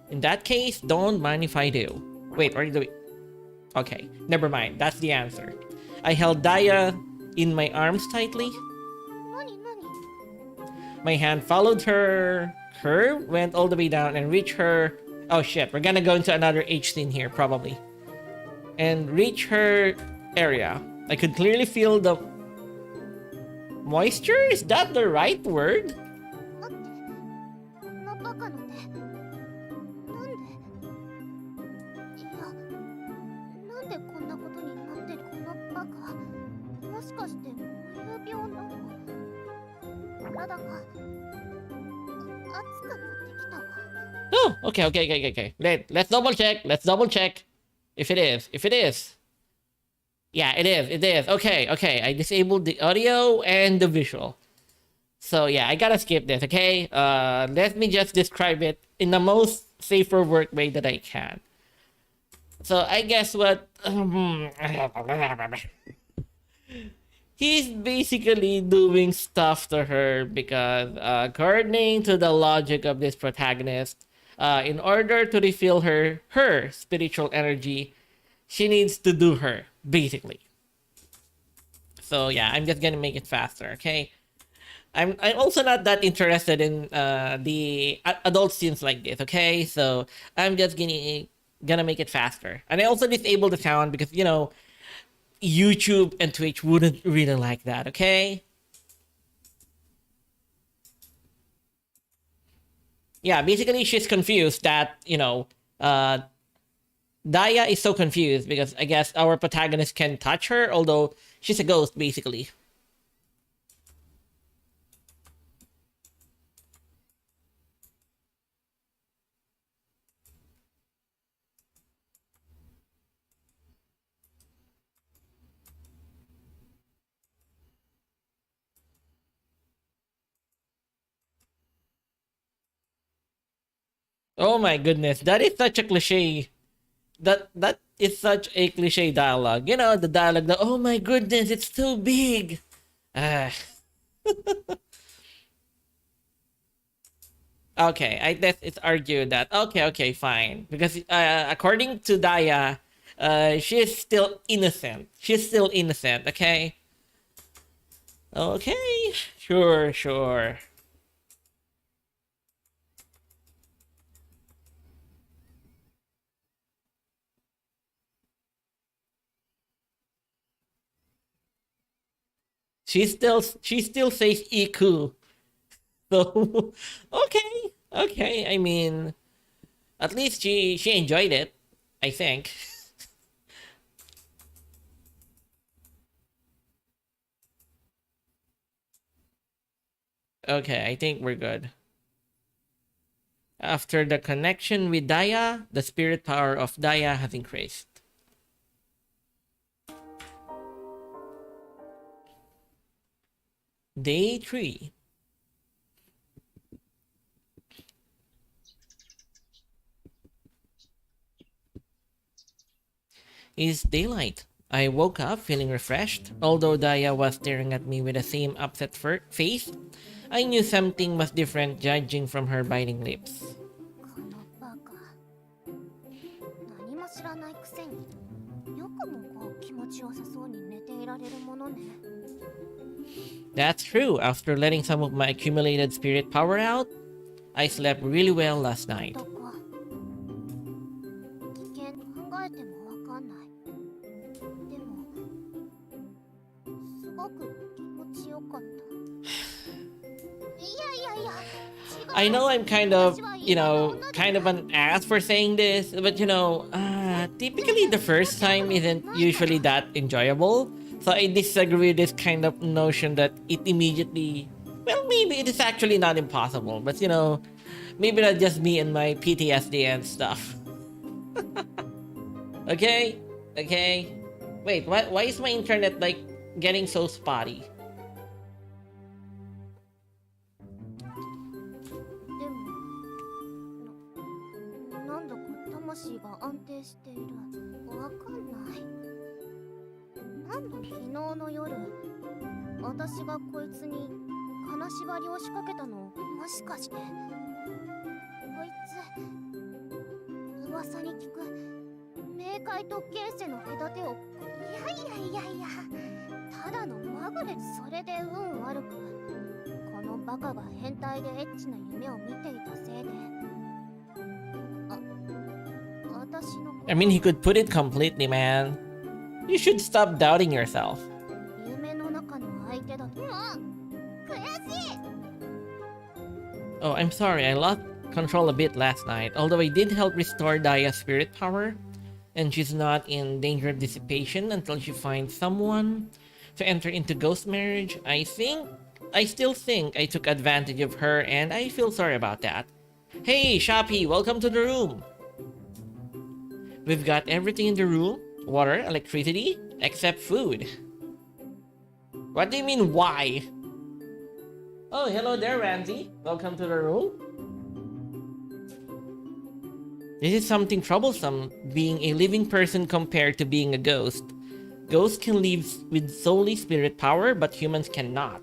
In that case, don't mind if I do. Wait, what are you doing? Okay, never mind. That's the answer. I held Daya in my arms tightly. 何何？ My hand followed her curve, went all the way down and reached her. Oh shit, we're gonna go into another H scene here, probably. And reach her area. I could clearly feel the moisture? Is that the right word? こんなバカの手なんで？いや、なんでこんなことになってるこのバカ。もしかして無病なの？体が熱くなってきたわ。 Oh, okay. Let's double check. If it is. Yeah, it is. Okay. I disabled the audio and the visual. So yeah, I gotta skip this, okay? Let me just describe it in the most safer word way that I can. So I guess what... He's basically doing stuff to her because, according to the logic of this protagonist, in order to refill her spiritual energy, She needs to do her, basically. So yeah, I'm just gonna make it faster, okay? I'm also not that interested in the adult scenes like this, okay? So I'm just gonna make it faster. And I also disable the sound because, you know, YouTube and Twitch wouldn't really like that, okay? Yeah, basically she's confused that, you know, Daya is so confused because I guess our protagonist can touch her, although she's a ghost, basically. Oh my goodness, that is such a cliche. That is such a cliche dialogue. You know, the dialogue that, oh my goodness, it's so big. Ah. Okay, I guess it's argued that okay, fine, because according to Daya, she's still innocent. She's still innocent. Okay. Okay. Sure. She still says Iku. So okay. I mean, at least she enjoyed it, I think. Okay, I think we're good. After the connection with Daya, the spirit power of Daya has increased. Day 3. Is daylight. I woke up feeling refreshed. Although Daya was staring at me with the same upset face, I knew something was different judging from her biting lips. このバカ。何も知らないくせによくもこう気持ちよさそうに寝ていられるものね。That's true. After letting some of my accumulated spirit power out, I slept really well last night. とか危険考えてもわかんない。でもすごく気持ちよかった。いや。 I know I'm kind of, kind of an ass for saying this, but typically the first time isn't usually that enjoyable. So I disagree with this kind of notion that it immediately, well, maybe it is actually not impossible, but maybe that's just me and my PTSD and stuff. Okay. Wait, why is my internet like getting so spotty? でもなんだか魂が安定している。わかんない。なんだ昨日の夜、私がこいつに金縛りを仕掛けたのもしかして。こいつ噂に聞く冥界と現世の隔てを。いやただのまぐれ。それで運悪くこのバカが変態でエッチな夢を見ていたせいで。私の I mean, he could put it completely, man. You should stop doubting yourself. 夢の中の相手だと。もう悔しい。 Oh, I'm sorry, I lost control a bit last night, although I did help restore Daya's spirit power, and she's not in danger of dissipation until she finds someone to enter into ghost marriage. I still think I took advantage of her, and I feel sorry about that. Hey, Shapi, welcome to the room. We've got everything in the room: water, electricity, except food. What do you mean, why? Oh, hello there, Ramsey. Welcome to the room. This is something troublesome, being a living person compared to being a ghost. Ghosts can live with solely spirit power, but humans cannot.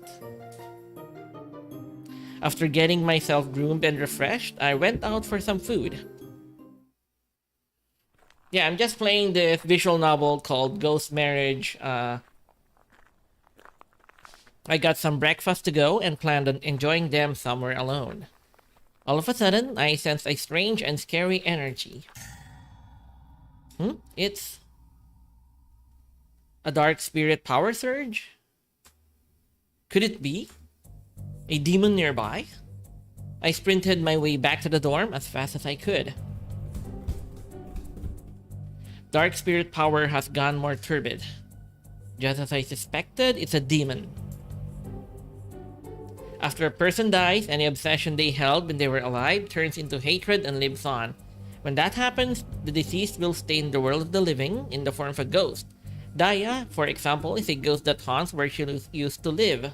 After getting myself groomed and refreshed, I went out for some food. Yeah, I'm just playing this visual novel called Ghost Marriage. I got some breakfast to go and planned on enjoying them somewhere alone. All of a sudden, I sensed a strange and scary energy. It's a dark spirit power surge? Could it be a demon nearby? I sprinted my way back to the dorm as fast as I could. Dark spirit power has gone more turbid. Just as I suspected, it's a demon. After a person dies, any obsession they held when they were alive turns into hatred and lives on. When that happens, the deceased will stay in the world of the living in the form of a ghost. Daya, for example, is a ghost that haunts where she used to live.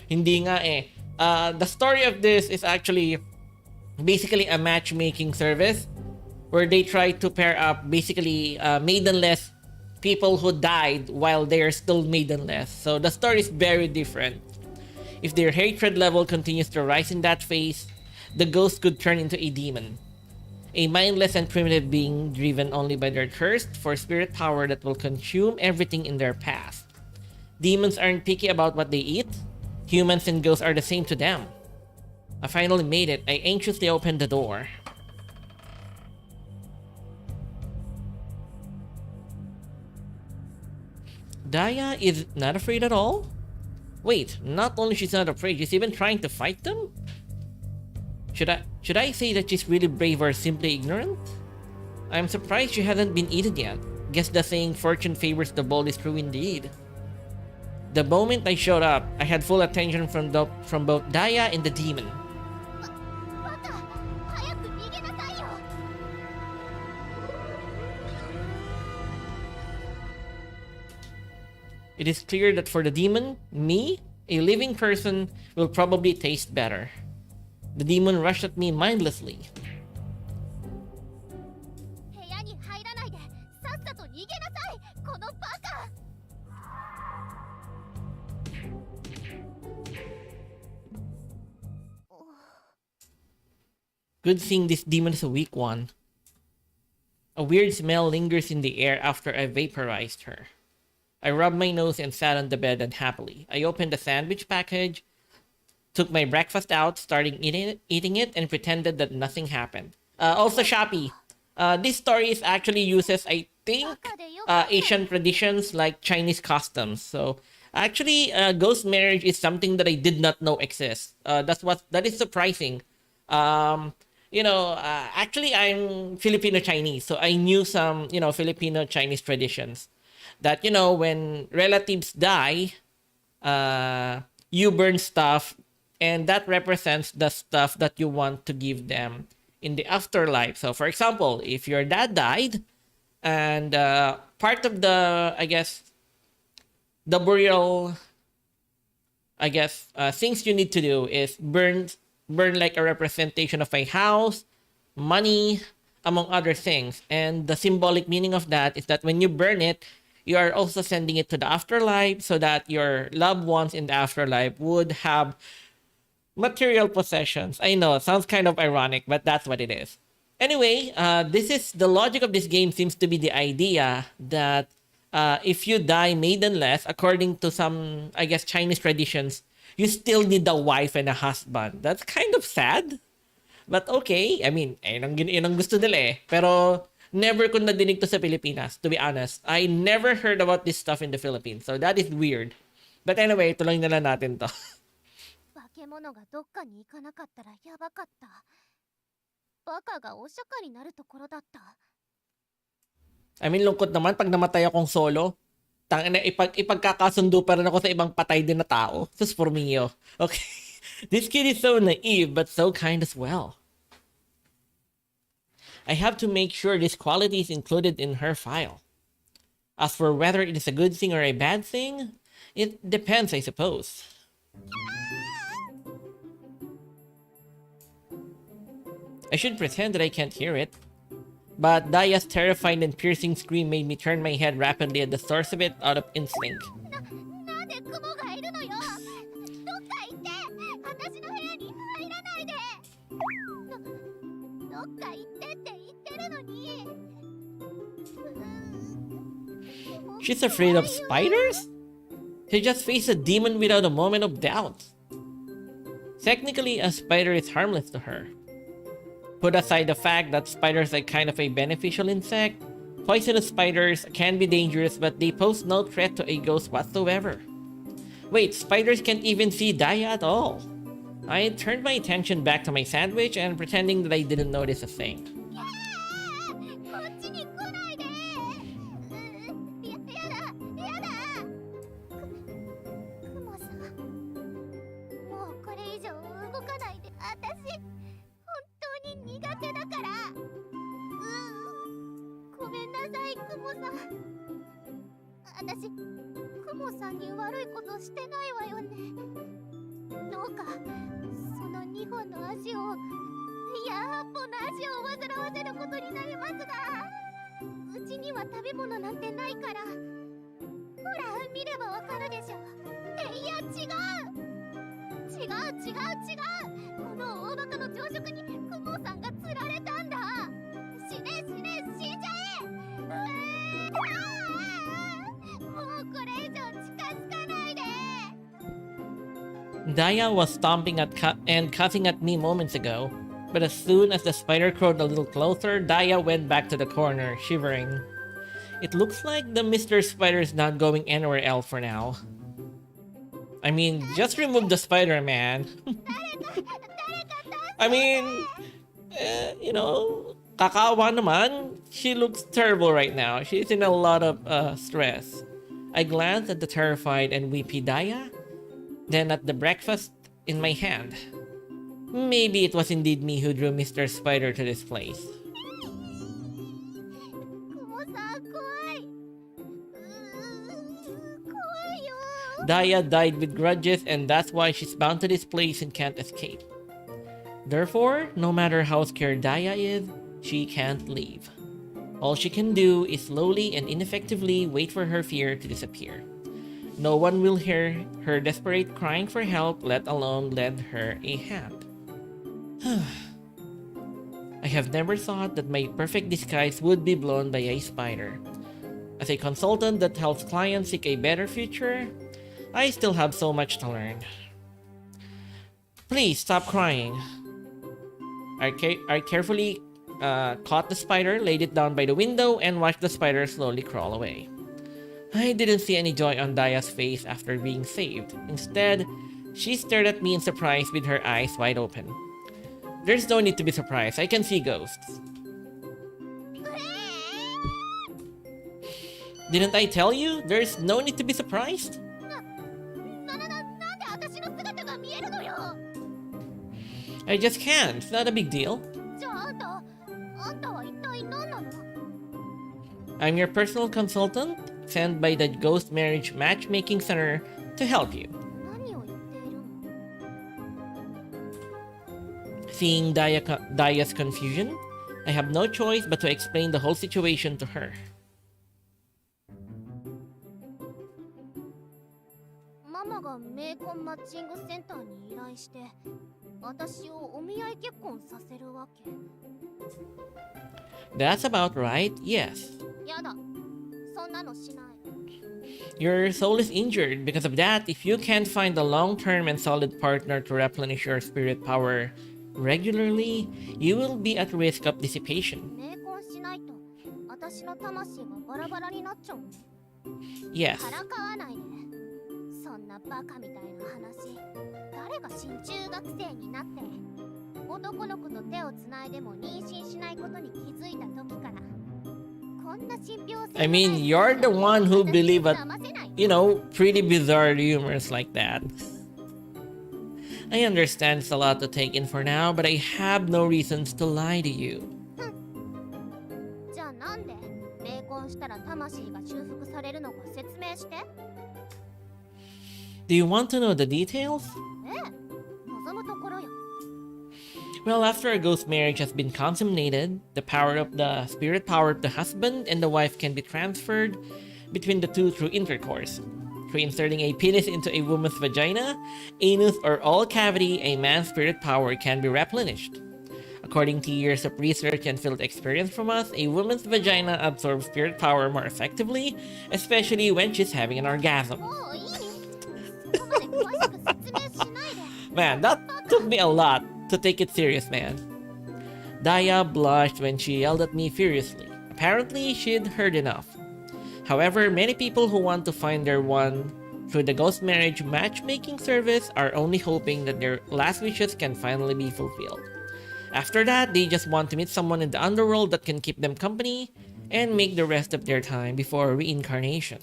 Hindi nga eh. The story of this is actually basically a matchmaking service where they try to pair up basically maidenless people who died while they're still maidenless. So the story is very different. If their hatred level continues to rise in that phase, the ghost could turn into a demon. A mindless and primitive being driven only by their thirst for spirit power that will consume everything in their path. Demons aren't picky about what they eat. Humans and ghosts are the same to them. I finally made it. I anxiously opened the door. Daya is not afraid at all? Wait, not only she's not afraid, she's even trying to fight them? Should I say that she's really brave or simply ignorant? I'm surprised she hasn't been eaten yet. Guess the saying fortune favors the bold is true indeed. The moment I showed up, I had full attention from both Daya and the demon. It is clear that for the demon, me, a living person, will probably taste better. The demon rushed at me mindlessly. Good thing this demon is a weak one. A weird smell lingers in the air after I vaporized her. I rubbed my nose and sat on the bed unhappily. I opened the sandwich package, took my breakfast out, starting eating it, and pretended that nothing happened. Also, Shopee. This story actually uses, I think, Asian traditions like Chinese customs. So, actually, ghost marriage is something that I did not know exists. That is surprising. Actually, I'm Filipino Chinese, so I knew some, Filipino Chinese traditions. That, when relatives die, you burn stuff, and that represents the stuff that you want to give them in the afterlife. So, for example, if your dad died, and part of the, the burial, things you need to do is burn like a representation of a house, money, among other things. And the symbolic meaning of that is that when you burn it, you are also sending it to the afterlife so that your loved ones in the afterlife would have material possessions. I know, it sounds kind of ironic, but that's what it is. Anyway, this is the logic of this game seems to be the idea that if you die maidenless, according to some, Chinese traditions, you still need a wife and a husband. That's kind of sad. But okay, I mean, yun ang gusto nila eh. Pero never ko nadinig to sa Pilipinas, to be honest. I never heard about this stuff in the Philippines. So that is weird. But anyway, tuloy na lang natin to. I mean, lungkot naman pag namatay akong solo. Tangina, ipagkakasundo pa rin ako sa ibang patay din na tao. Sus for me, oh. Okay. This kid is so naive, but so kind as well. I have to make sure this quality is included in her file. As for whether it is a good thing or a bad thing, it depends, I suppose. I should pretend that I can't hear it. But Daya's terrifying and piercing scream made me turn my head rapidly at the source of it out of instinct. っか行ってって言ってるのに。She's afraid of spiders? She just faced a demon without a moment of doubt. Technically, a spider is harmless to her. Put aside the fact that spiders are kind of a beneficial insect, poisonous spiders can be dangerous, but they pose no threat to a ghost whatsoever. Wait, spiders can't even see Daya at all. I turned my attention back to my sandwich and pretending that I didn't notice a thing. こっちに来ないで。やだ。クモさん、もうこれ以上動かないで。私、本当に苦手だから。ごめんなさい、クモさん。私、クモさんに悪いことしてないわよね。どうかその2本の足を、いや8本の足を煩わせることになりますが、うちには食べ物なんてないから。ほら見ればわかるでしょ。いや違う。この大バカの朝食にクモさんが釣られたんだ。死んじゃえ。もうこれ以上近づかないで。Daya was stomping and cussing at me moments ago, but as soon as the spider crawled a little closer, Daya went back to the corner, shivering. It looks like the Mr. Spider is not going anywhere else for now. I mean, just remove the spider, man. I mean, you know, kakaawa naman. She looks terrible right now. She's in a lot of stress. I glanced at the terrified and weepy Daya, then at the breakfast in my hand. Maybe it was indeed me who drew Mr. Spider to this place. クモさん怖い。怖いよ。Daya died with grudges, and that's why she's bound to this place and can't escape. Therefore, no matter how scared Daya is, she can't leave. All she can do is slowly and ineffectively wait for her fear to disappear. No one will hear her desperate crying for help, let alone lend her a hand. I have never thought that my perfect disguise would be blown by a spider. As a consultant that helps clients seek a better future, I still have so much to learn. Please stop crying. I carefully caught the spider, laid it down by the window, and watched the spider slowly crawl away. I didn't see any joy on Daya's face after being saved. Instead, she stared at me in surprise with her eyes wide open. There's no need to be surprised. I can see ghosts. Didn't I tell you? There's no need to be surprised. なんで私の姿が見えるのよ。 I just can't. It's not a big deal. じゃああんたは一体何なの。 I'm your personal consultant, sent by the Ghost Marriage Matchmaking Center to help you. 何を言っているの。 Seeing Daya's confusion, I have no choice but to explain the whole situation to her. ママがメイコンマッチングセンターに依頼して、私をお見合い結婚させるわけ。 That's about right, yes. やだ、そんなのしない。 Your soul is injured. Because of that, if you can't find a long-term and solid partner to replenish your spirit power regularly, you will be at risk of dissipation. メイコンしないと、私の魂がバラバラになっちゃうの。 Yes. からかわないで。そんなバカみたいな話。誰が新中学生になって男の子と手をつないでも妊娠しないことに気づいた時から。こんな信憑性。 I mean, you're the one who believe at, you know, pretty bizarre rumors like that. I understand it's a lot to take in for now, but I have no reasons to lie to you. じゃあなんでメイコンしたら魂が修復されるのか説明して。 Do you want to know the details? ええ、望むところよ。 Well, after a ghost marriage has been consummated, the spirit power of the husband and the wife can be transferred between the two through intercourse. Through inserting a penis into a woman's vagina, anus, or all cavity, a man's spirit power can be replenished. According to years of research and field experience from us, a woman's vagina absorbs spirit power more effectively, especially when she's having an orgasm. もういいそこまで詳しく説明しないで Man, that took me a lot to take it serious, man. Daya blushed when she yelled at me furiously. Apparently, she'd heard enough. However, many people who want to find their one through the ghost marriage matchmaking service are only hoping that their last wishes can finally be fulfilled. After that, they just want to meet someone in the underworld that can keep them company and make the rest of their time before reincarnation.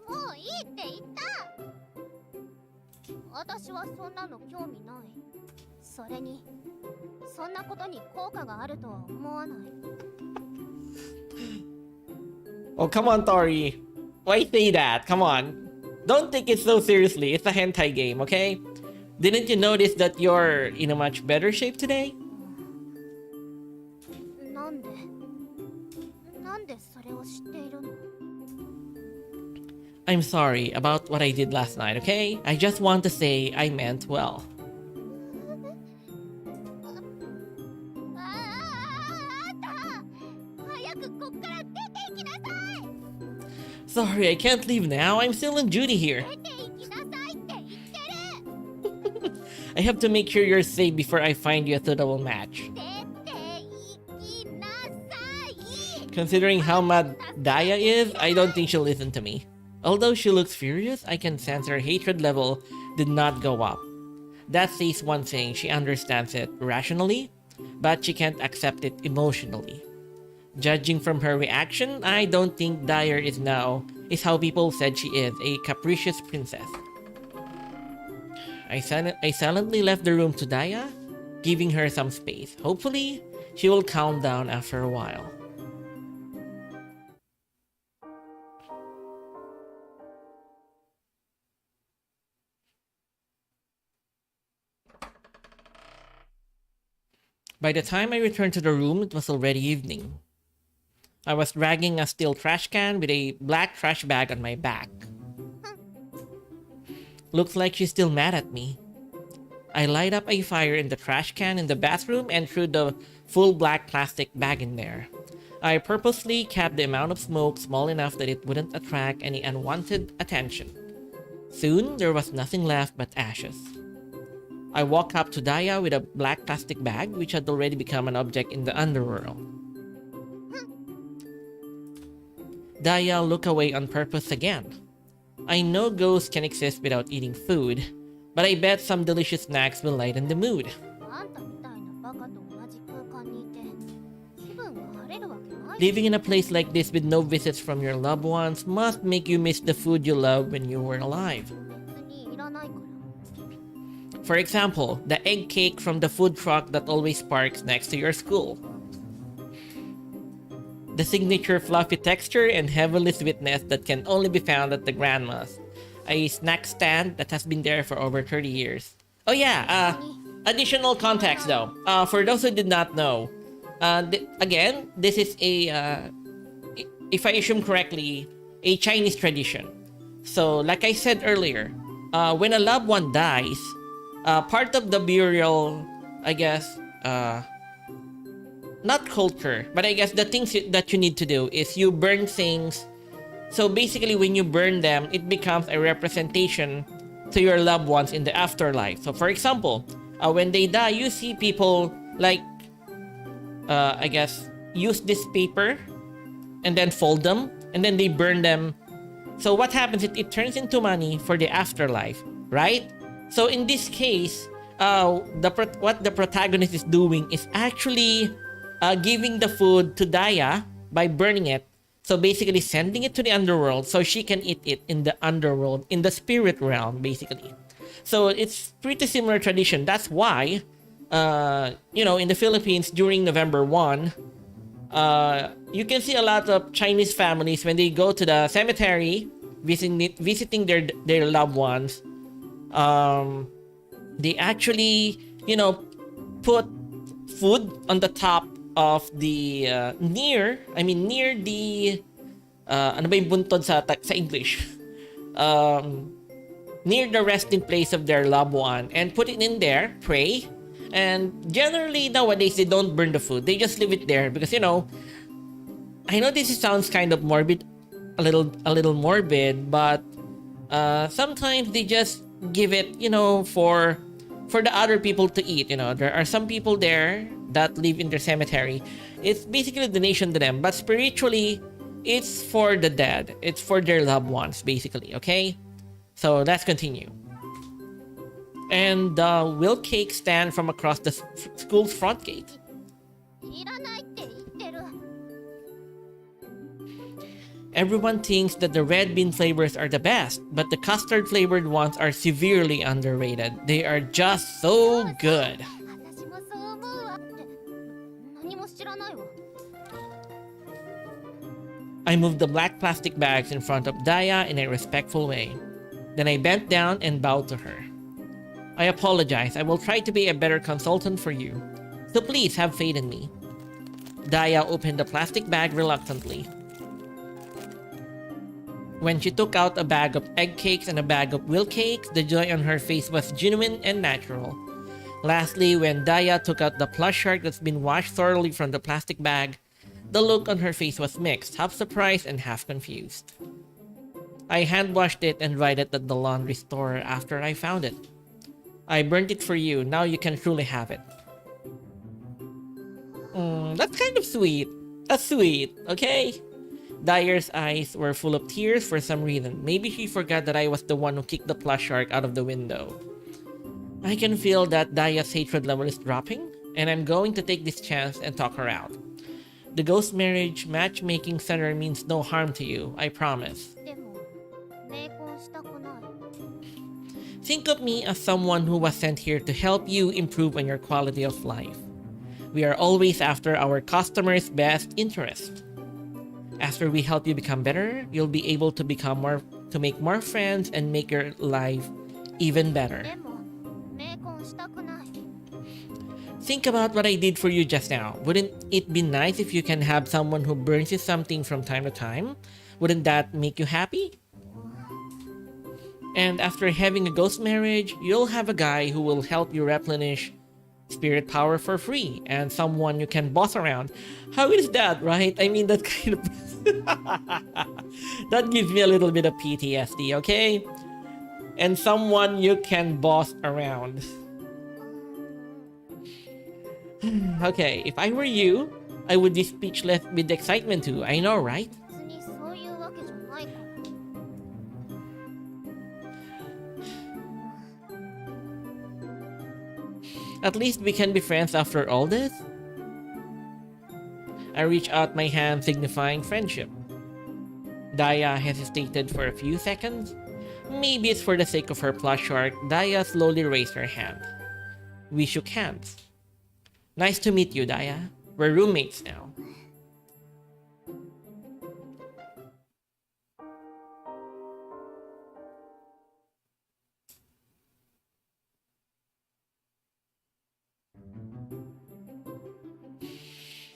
もういいって言った私はそんなの興味ないそれにそんなことに効果があるとは思わない Oh, come on, Tori. Why say that? Come on. Don't take it so seriously. It's a hentai game, okay? Didn't you notice that you're in a much better shape today? なんでそれを知っているの I'm sorry about what I did last night, okay? I just want to say I meant well. あんた早くこっから出て行きなさい Sorry, I can't leave now. I'm still on duty here. 出て行きなさいって言ってる I have to make sure you're safe before I find you a suitable match. 出て行きなさい Considering how mad Daya is, I don't think she'll listen to me. Although she looks furious, I can sense her hatred level did not go up. That says one thing, she understands it rationally, but she can't accept it emotionally. Judging from her reaction, I don't think Dyer is how people said she is, a capricious princess. I silently left the room to Daya, giving her some space. Hopefully, she will calm down after a while. By the time I returned to the room, it was already evening. I was dragging a steel trash can with a black trash bag on my back. Looks like she's still mad at me. I light up a fire in the trash can in the bathroom and threw the full black plastic bag in there. I purposely kept the amount of smoke small enough that it wouldn't attract any unwanted attention. Soon, there was nothing left but ashes. I walked up to Daya with a black plastic bag, which had already become an object in the underworld. Daya looked away on purpose again. I know ghosts can exist without eating food, but I bet some delicious snacks will lighten the mood. あんたみたいなバカと同じ空間にいて気分が晴れるわけない Living in a place like this with no visits from your loved ones must make you miss the food you loved when you were alive. 別にいらないから For example, the egg cake from the food truck that always parks next to your school. The signature fluffy texture and heavenly sweetness that can only be found at the grandma's. A snack stand that has been there for over 30 years. Oh yeah, additional context though. For those who did not know, again, this is if I assume correctly, a Chinese tradition. So like I said earlier, when a loved one dies, part of the burial, I guess, not culture, but I guess the things that you need to do is you burn things. So basically, when you burn them, it becomes a representation to your loved ones in the afterlife. So for example, when they die, you see people like, I guess, use this paper and then fold them and then they burn them. So what happens? It turns into money for the afterlife, right? So in this case, what the protagonist is doing is actually giving the food to Daya by burning it. So basically sending it to the underworld so she can eat it in the underworld, in the spirit realm, basically. So it's pretty similar tradition. That's why, in the Philippines during November 1, you can see a lot of Chinese families when they go to the cemetery, visiting their loved ones. They actually, put food on the top of the near the ano ba yung buntod sa English, near the resting place of their loved one, and put it in there, pray, And generally nowadays they don't burn the food. They just leave it there because, you know, I know this sounds kind of morbid, a little morbid, but sometimes they just give it, you know, for the other people to eat. You know, there are some people there that live in their cemetery. It's basically a donation to them, but spiritually, it's for the dead. It's for their loved ones, basically. Okay, so let's continue. And the will cake stand from across the school's front gate. いらないって言ってる。 Everyone thinks that the red bean flavors are the best, but the custard flavored ones are severely underrated. They are just so good. 私もそう思うわって何も知らないわ。 I moved the black plastic bags in front of Daya in a respectful way. Then I bent down and bowed to her. I apologize. I will try to be a better consultant for you. So please have faith in me. Daya opened the plastic bag reluctantly. When she took out a bag of egg cakes and a bag of will cakes, the joy on her face was genuine and natural. Lastly, when Daya took out the plush shark that's been washed thoroughly from the plastic bag, the look on her face was mixed, half surprised and half confused. I hand-washed it and dried it at the laundry store after I found it. I burnt it for you, now you can truly have it. That's kind of sweet. That's sweet, okay? Daya's eyes were full of tears for some reason. Maybe she forgot that I was the one who kicked the plush shark out of the window. I can feel that Daya's hatred level is dropping, and I'm going to take this chance and talk her out. The Ghost Marriage Matchmaking Center means no harm to you, I promise. でも冥婚したくない。 Think of me as someone who was sent here to help you improve on your quality of life. We are always after our customers' best interest. After we help you become better, you'll be able to make more friends and make your life even better. でも冥婚したくない。 Think about what I did for you just now. Wouldn't it be nice if you can have someone who brings you something from time to time? Wouldn't that make you happy? And after having a ghost marriage, you'll have a guy who will help you replenish spirit power for free and someone you can boss around. How is that, right? I mean, that kind of... that gives me a little bit of PTSD, okay? And someone you can boss around. Okay, if I were you, I would be speechless with excitement too. I know, right? 別にそういうわけじゃないから。 At least we can be friends after all this? I reach out my hand signifying friendship. Daya hesitated for a few seconds. Maybe it's for the sake of her plush shark. Daya slowly raised her hand. We shook hands. Nice to meet you, Daya. We're roommates now.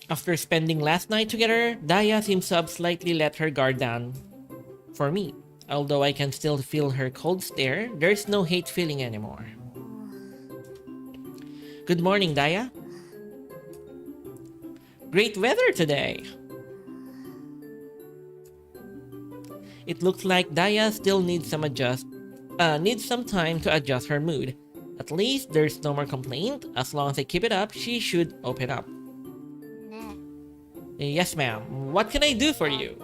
After spending last night together, Daya seems to have slightly let her guard down for me. Although I can still feel her cold stare, there's no hate feeling anymore. Good morning, Daya. Great weather today. It looks like Daya still needs some time to adjust her mood. At least there's no more complaint. As long as I keep it up, she should open up. ね Yes, ma'am. What can I do for you?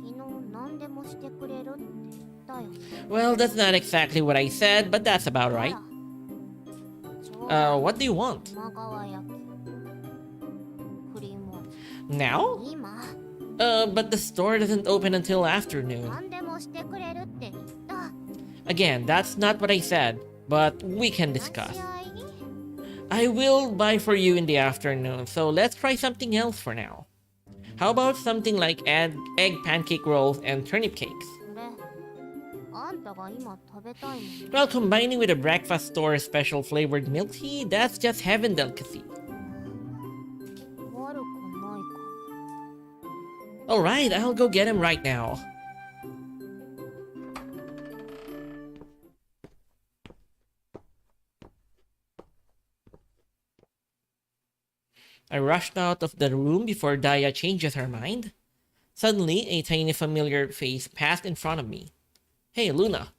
え、昨日何でもしてくれるって言ったよね。 Well, that's not exactly what I said, but that's about ほ right. ら。ちょうだい What do you want? 今川焼き。クリーム味。 Now? 今 But the store doesn't open until afternoon. 何でもしてくれるって言った。 Again, that's not what I said, but we can 話し discuss. 合い I will buy for you in the afternoon, so let's try something else for now. How about something like egg pancake rolls and turnip cakes? それあんたが今食べたいもん。 Well, combining with a breakfast store special flavored milk tea, that's just heaven delicacy. 悪くないか。 Alright, I'll go get him right now. I rushed out of the room before Daya changes her mind. Suddenly, a tiny familiar face passed in front of me. Hey, Luna.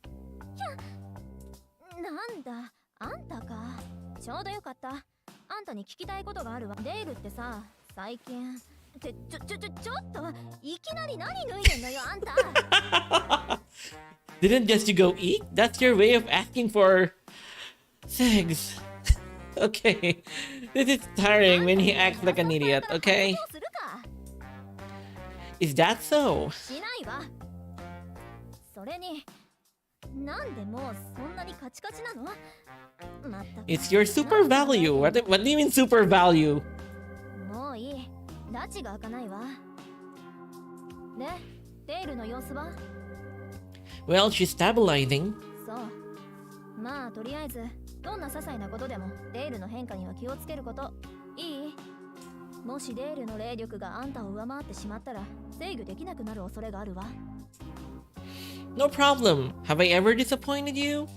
なんだ、あんたか。ちょうどよかった。あんたに聞きたいことがあるわ。デールってさ、最近。ちょっと、いきなり何脱いでんのよ、あんた。Didn't just you go eat? That's your way of asking for sex. Okay. This is tiring when he acts like an idiot, okay? どうするか。 Is that so? しないわ。それに、なんでもうそんなにカチカチなの？まったく。 It's your super value. What do you mean super value? もういい。拉致が開かないわ。で、デールの様子は？ Well, she's stabilizing. そう。まあとりあえずどんな些細なことでもデールの変化には気をつけること。いい？もしデールの霊力があんたを上回ってしまったら制御できなくなる恐れがあるわ。 No problem. Have I ever disappointed you?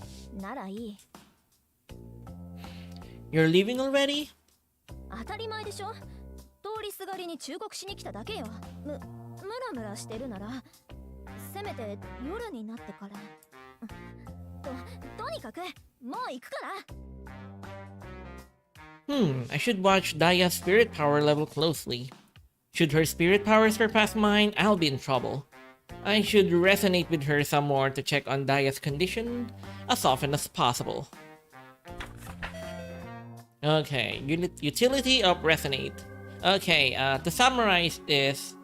ならいい。 You're leaving already? 当たり前でしょ。通りすがりに忠告しに来ただけよ。ムラムラしてるならせめて夜になってから。とにかくもう行くから。 I should watch Daya's spirit power level closely. Should her spirit power surpass mine, I'll be in trouble. I should resonate with her some more to check on Daya's condition as often as possible. Okay, utility of resonate. Okay, to summarize this,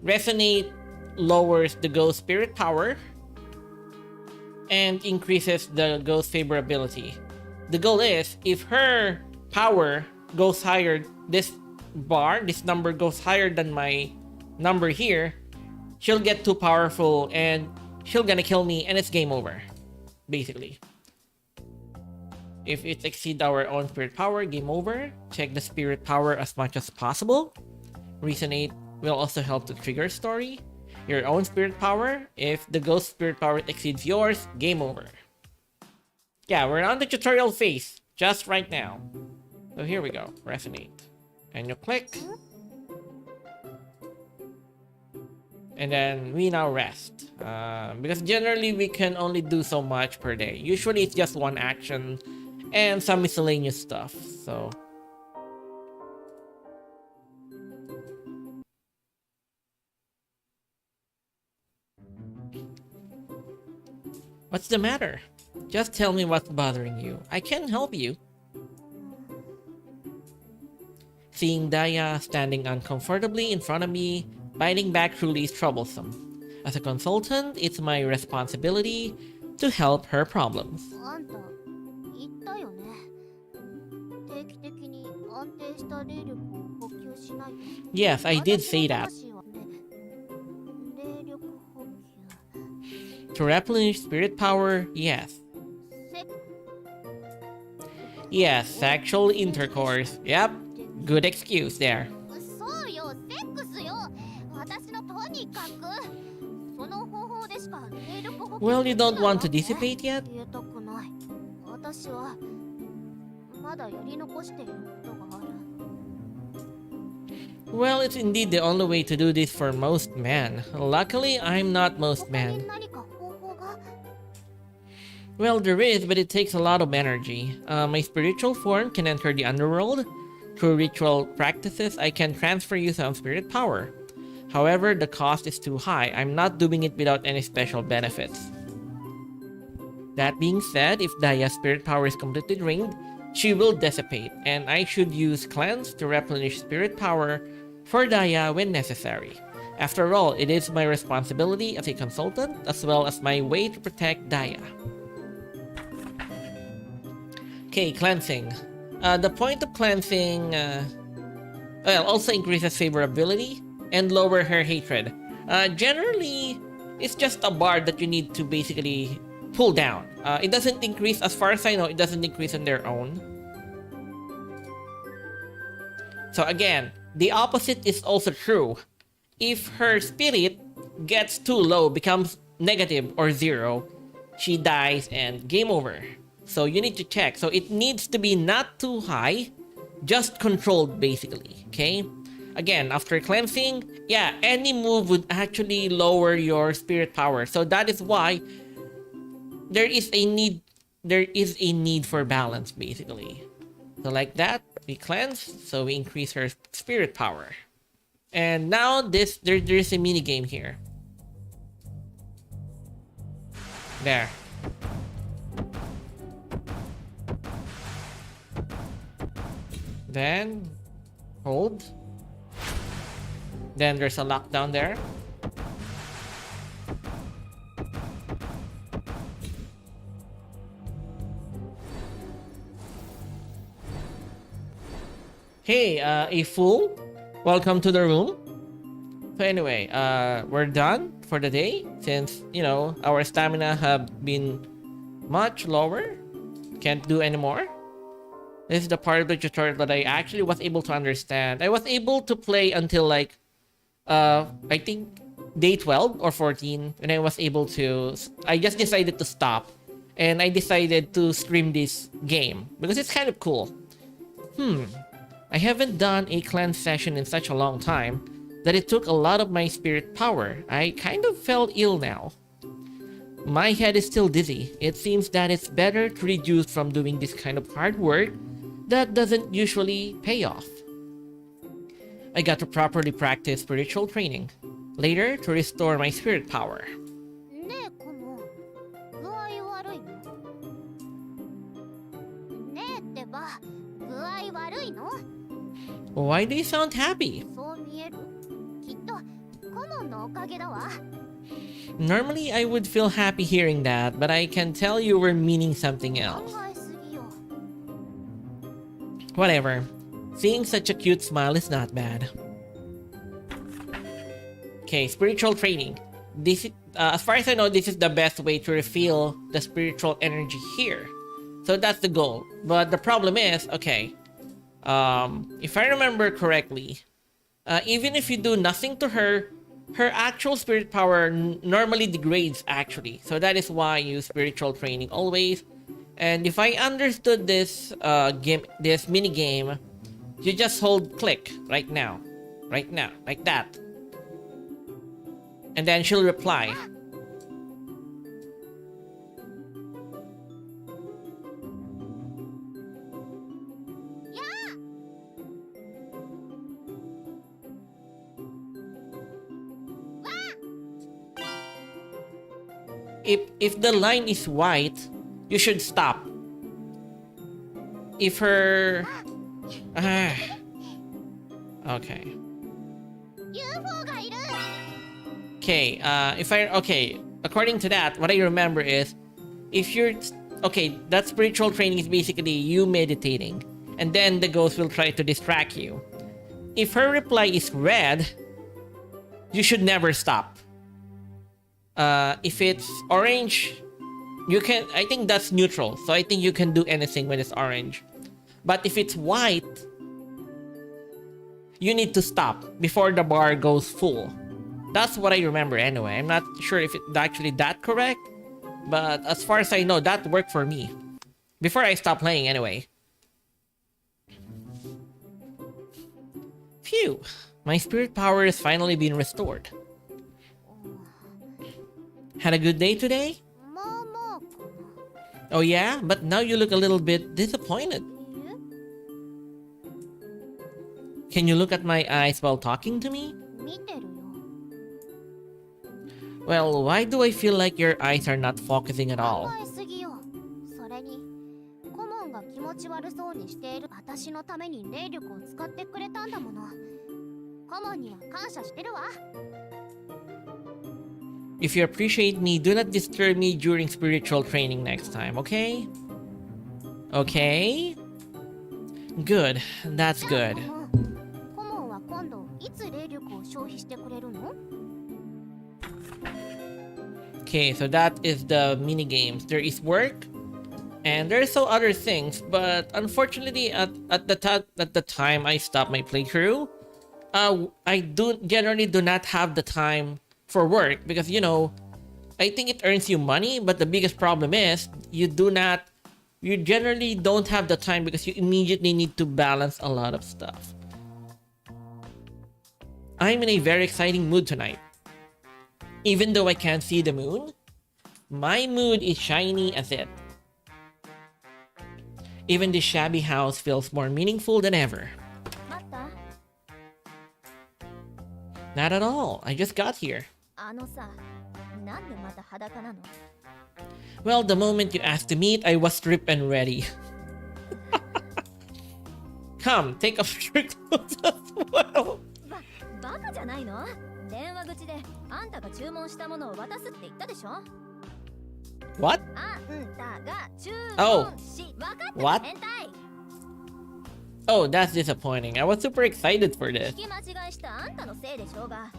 resonate lowers the ghost spirit power and increases the ghost favorability. The goal is, if her power goes higher, this number goes higher than my number here, she'll get too powerful and she'll gonna kill me and it's game over, basically. If it exceeds our own spirit power, game over. Check the spirit power as much as possible. Resonate will also help to trigger story. Your own spirit power, if the ghost spirit power exceeds yours, game over. Yeah, we're on the tutorial phase, just right now. So here we go, resonate. And you click. And then we now rest. Because generally we can only do so much per day. Usually it's just one action and some miscellaneous stuff, so. What's the matter? Just tell me what's bothering you. I can help you. Seeing Daya standing uncomfortably in front of me, biting back truly is troublesome. As a consultant, it's my responsibility to help her problems. あんた言ったよね。定期的に安定した霊力を補給しないと。 Yes, I did say that. 霊力補給。 To replenish spirit power, yes. Yes, sexual intercourse. Yep, good excuse there. そうよ、セックスよ。私のとにかくその方法でしか霊力補給。 Well, you don't want to dissipate yet? 言いたくない。私はまだやり残していることがある。 Well, it's indeed the only way to do this for most men. Luckily, I'm not most 他に men. 何か方法が？ Well, there is, but it takes a lot of energy. My spiritual form can enter the underworld. Through ritual practices, I can transfer you some spirit power. However, the cost is too high. I'm not doing it without any special benefits. That being said, if Daya's spirit power is completely drained, she will dissipate, and I should use cleanse to replenish spirit power for Daya when necessary. After all, it is my responsibility as a consultant, as well as my way to protect Daya. Okay, cleansing. The point of cleansing, well, also increases favorability and lower her hatred. Generally, it's just a bar that you need to basically pull down. It doesn't increase, as far as I know, it doesn't increase on their own. So again, the opposite is also true. If her spirit gets too low, becomes negative or zero, she dies and game over. So you need to check. So it needs to be not too high, just controlled basically, okay? Again, after cleansing, yeah, any move would actually lower your spirit power. So that is why there is a need for balance basically. So like that, we cleanse, so we increase her spirit power. And now there's a mini game here. There. Then hold. Then there's a lockdown there. Hey, a fool. Welcome to the room. So anyway, we're done for the day since, you know, our stamina have been much lower. Can't do anymore. This is the part of the tutorial that I actually was able to understand. I was able to play until like, I think day 12 or 14 when I was able to, I just decided to stop and I decided to stream this game because it's kind of cool. I haven't done a cleanse session in such a long time that it took a lot of my spirit power. I kind of felt ill now. My head is still dizzy. It seems that it's better to reduce from doing this kind of hard work that doesn't usually pay off. I got to properly practice spiritual training later to restore my spirit power. ねえコモ具合悪いのねえってば具合悪いの Why do you sound happy? そう見えるきっとコモンのおかげだわ Normally I would feel happy hearing that, but I can tell you were meaning something 考 else. えすぎよ Whatever. Seeing such a cute smile is not bad. Okay, spiritual training. This, as far as I know, this is the best way to refill the spiritual energy here. So that's the goal. But the problem is, okay, if I remember correctly, even if you do nothing to her, her actual spirit power normally degrades actually. So that is why I use spiritual training always. And if I understood this this mini game, you just hold click right now, like that. And then she'll reply. If the line is white, you should stop. If her... okay. UFO がいる Okay, okay, according to that, what I remember is, if you're, okay, that spiritual training is basically you meditating, and then the ghost will try to distract you. If her reply is red, you should never stop. If it's orange, you can, I think that's neutral, so I think you can do anything when it's orange. But if it's white, you need to stop before the bar goes full. That's what I remember anyway. I'm not sure if it's actually that correct, but as far as I know, that worked for me. Before I stopped playing anyway. Phew, my spirit power has finally been restored. Had a good day today? まあまあか Oh yeah? But now you look a little bit disappointed. なえ Can you look at my eyes while talking to me? 見てるよ Well, why do I feel like your eyes are not focusing at 考 all? えすぎよそれにコモンが気持ち悪そうにしている私のために霊力を使ってくれたんだものコモンには感謝してるわ If you appreciate me, do not disturb me during spiritual training next time, okay? Okay? Good. That's じゃあ good. コモンは今度いつ霊力を消費してくれるの Okay, so that is the mini games. There is work, and there are so other things. But unfortunately, at the time I stopped my playthrough, I generally do not have the time for work because, you know, I think it earns you money. But the biggest problem is you You generally don't have the time because you immediately need to balance a lot of stuff. I'm in a very exciting mood tonight. Even though I can't see the moon, my mood is shiny as it. Even this shabby house feels more meaningful than ever. 待った？ Not at all. I just got here. あのさ、なんでまた裸なの？ Well, the moment you asked to meet, I was stripped and ready. Come, take off your clothes as well. バカじゃないの？電話口であんたが注文したものを渡すって言ったでしょ？ What? あんたが注 Oh. 文し、分かってる What? 変態。 Oh, that's disappointing. I was super excited for this. 聞き間違いしたあんたのせいでしょうが。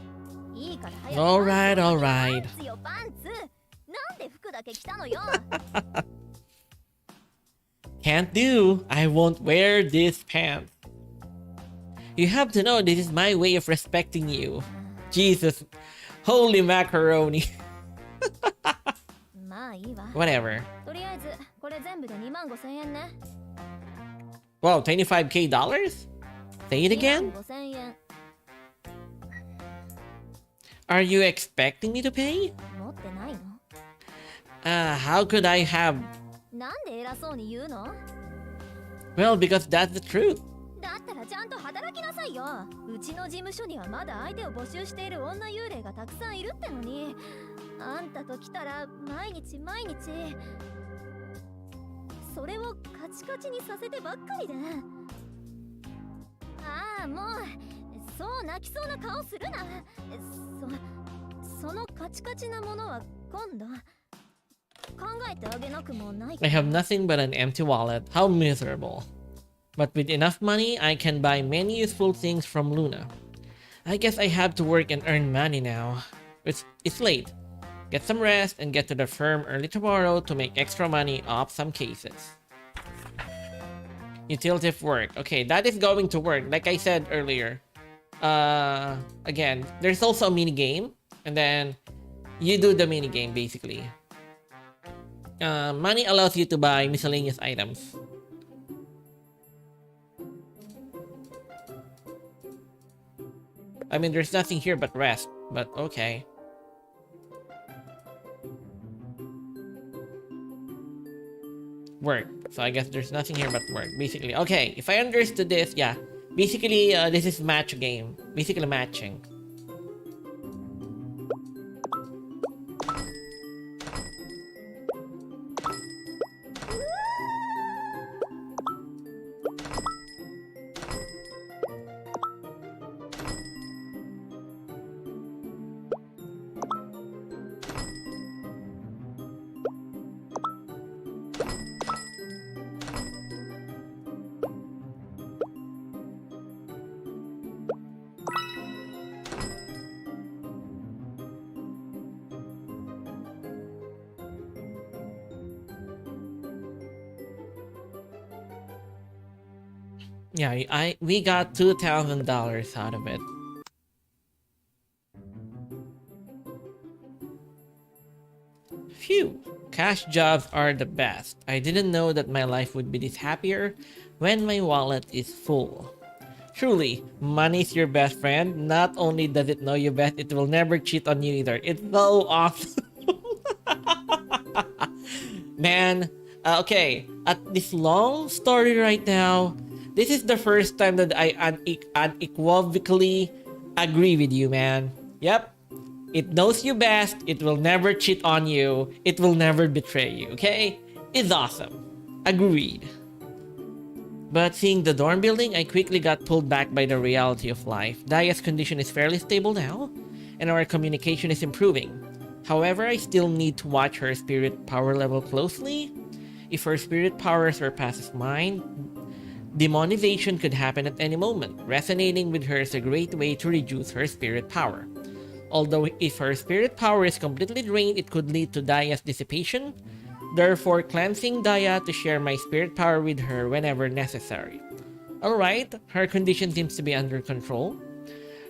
いいから早く。 Alright, alright. パンツよパンツ。なんで服だけ着たのよ。Can't do. I won't wear these pants. You have to know this is my way of respecting you. Jesus. Holy macaroni. まあいいわ。 Whatever. とりあえずこれ全部で25,000円ね。 Wow, $25K? Say it again? 25,000円。 Are you expecting me to pay? 持ってないの？ How could I have? なんで偉そうに言うの？ Well, because that's the truth. だったらちゃんと働きなさいよ。うちの事務所にはまだ相手を募集している女幽霊がたくさんいるってのに、あんたと来たら毎日毎日それをカチカチにさせてばっかりで。ああ、もうそう泣きそうな顔するな。そのカチカチなものは今度考えてあげなくもない。 I have nothing but an empty wallet. How miserable. But with enough money, I can buy many useful things from Luna. I guess I have to work and earn money now. It's late. Get some rest and get to the firm early tomorrow to make extra money off some cases. Utility work. Okay, that is going to work. Like I said earlier. Again, there's also a mini game, and then you do the mini game basically. Money allows you to buy miscellaneous items. I mean, there's nothing here but rest, but okay. Work. So I guess there's nothing here but work, basically. Okay, if I understood this, yeah. Basically, this is match game. Basically matching. Yeah, we got $2,000 out of it. Phew, cash jobs are the best. I didn't know that my life would be this happier when my wallet is full. Truly, money's your best friend. Not only does it know you best, it will never cheat on you either. It's so awesome. Man, okay, at this long story right now, this is the first time that I unequivocally agree with you, man. Yep. It knows you best. It will never cheat on you. It will never betray you, okay? It's awesome. Agreed. But seeing the dorm building, I quickly got pulled back by the reality of life. Daya's condition is fairly stable now, and our communication is improving. However, I still need to watch her spirit power level closely. If her spirit power surpasses mine, demonization could happen at any moment. Resonating with her is a great way to reduce her spirit power. Although if her spirit power is completely drained, it could lead to Daya's dissipation. Therefore, cleansing Daya to share my spirit power with her whenever necessary. Alright, her condition seems to be under control.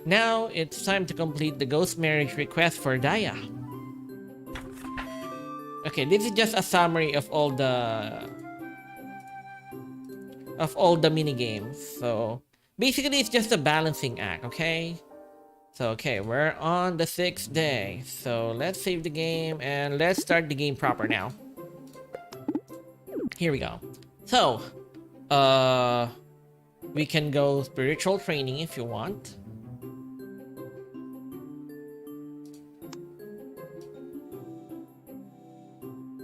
Now, it's time to complete the ghost marriage request for Daya. Okay, this is just a summary of all the of all the mini games. So basically, it's just a balancing act, okay? So, okay, we're on the 6th day. So let's save the game and let's start the game proper now. Here we go. So, we can go spiritual training if you want.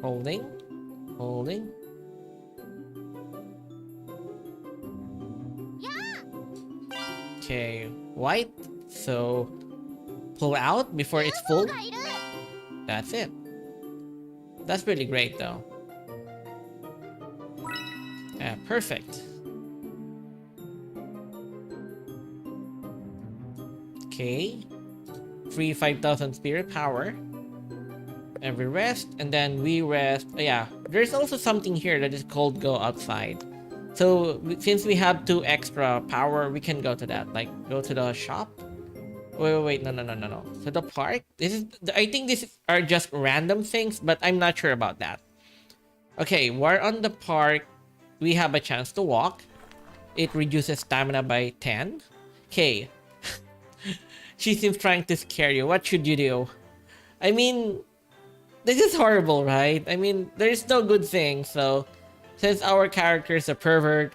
Holding. Holding. Okay, white. So, pull out before it's full. That's it. That's really great though. Yeah, perfect. Okay. Free 5,000 spirit power. And we rest, and then we rest. Yeah, there's also something here that is called go outside. So since we have 2 extra power, we can go to that. Like, go to the shop. Wait, no. To the park? I think these are just random things, but I'm not sure about that. Okay, we're on the park. We have a chance to walk. It reduces stamina by 10. Okay. She seems trying to scare you. What should you do? I mean, this is horrible, right? I mean, there's no good thing, so since our character is a pervert,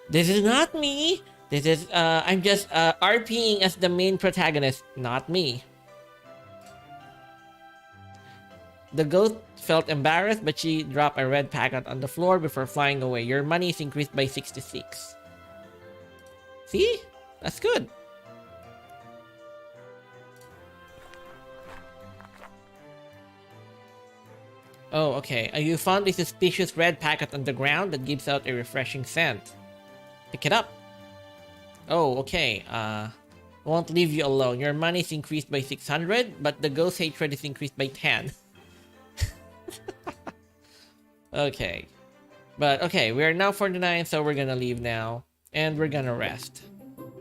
this is not me. This is, I'm just RPing as the main protagonist, not me. The ghost felt embarrassed, but she dropped a red packet on the floor before flying away. Your money is increased by 66. See? That's good. Oh, okay. You found a suspicious red packet on the ground that gives out a refreshing scent. Pick it up. Oh, okay. Won't leave you alone. Your money is increased by 600, but the ghost hatred is increased by 10. Okay. But, okay, we're now 49, so we're gonna leave now. And we're gonna rest.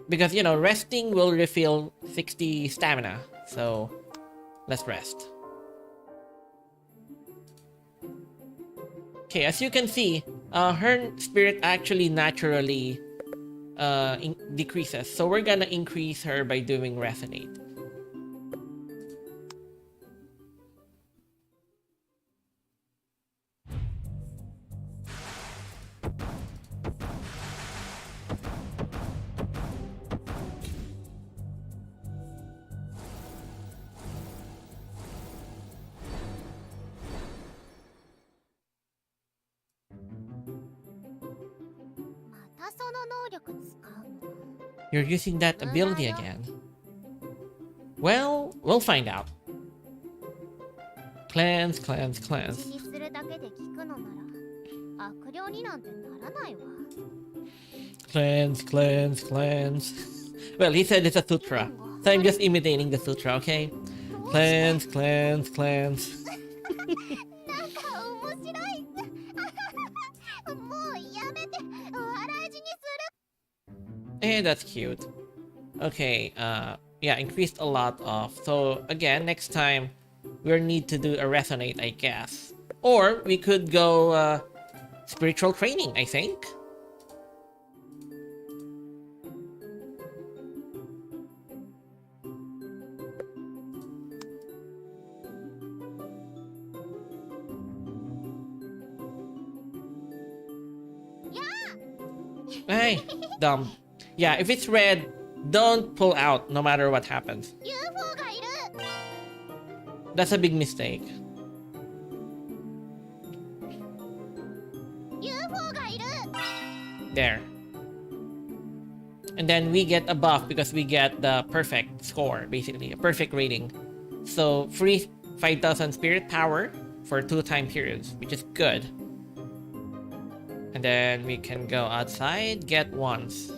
Because, you know, resting will refill 60 stamina. So, let's rest. Okay, as you can see, her spirit actually naturally decreases. So we're gonna increase her by doing resonate. You're using that ability again. Well, we'll find out. Cleanse. Cleanse. Well, he said it's a sutra, so I'm just imitating the sutra, okay? Cleanse. Hey, that's cute. Okay, yeah, increased a lot of. So again, next time we'll need to do a resonate, I guess. Or we could go spiritual training, I think. Hey, dumb. Yeah, if it's red, don't pull out no matter what happens. That's a big mistake. There. And then we get a buff because we get the perfect score, basically, a perfect rating. So free 5,000 spirit power for 2 time periods, which is good. And then we can go outside, get once.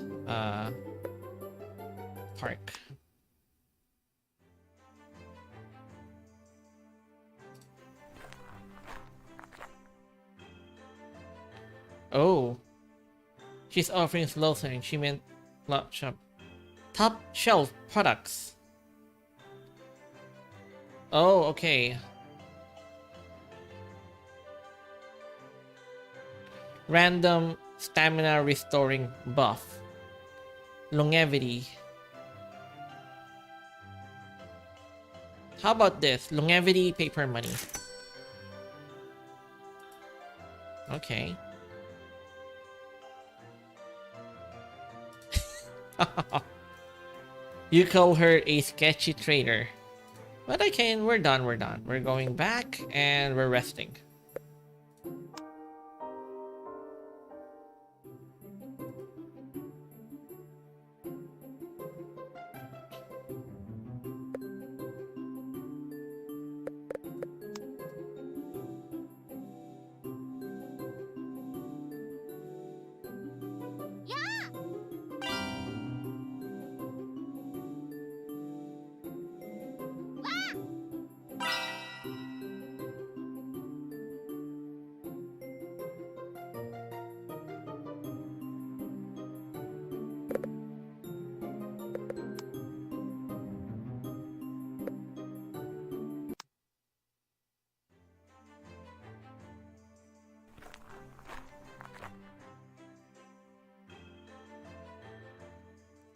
Park. Oh. She's offering slow selling. She meant shop. Top shelf products. Oh, okay. Random Stamina restoring buff. Longevity. How about this? Longevity, paper money. Okay. You call her a sketchy trader. But okay, we're done, we're done. We're going back and we're resting.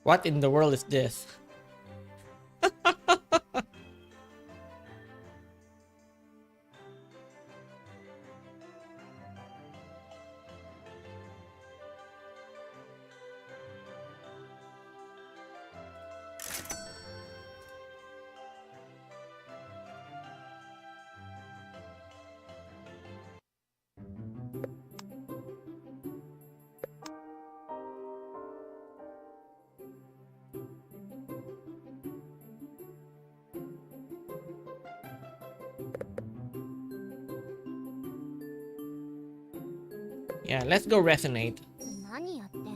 What in the world is this? Yeah, let's go resonate. 何やってんの？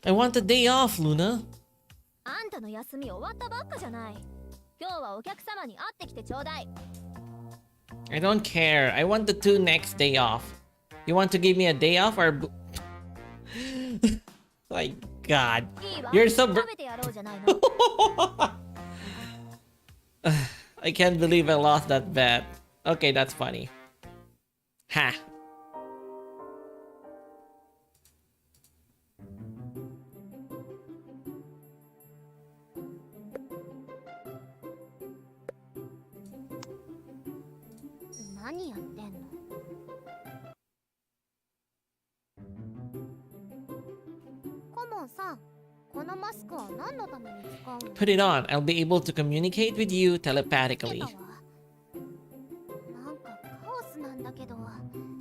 I want a day off, Luna. あんたの休み終わったばっかじゃない。今日はお客様に会ってきてちょうだい。I don't care. I want the 2 next day off. You want to give me a day off or... My god. いいわ。 You're so... 食べてやろうじゃないの。I can't believe I lost that bet. Okay, that's funny. Ha. "何やってんの?" コモンさん、このマスクは何のために使うの？ Put it on. I'll be able to communicate with you telepathically. なんかカオスなんだけど。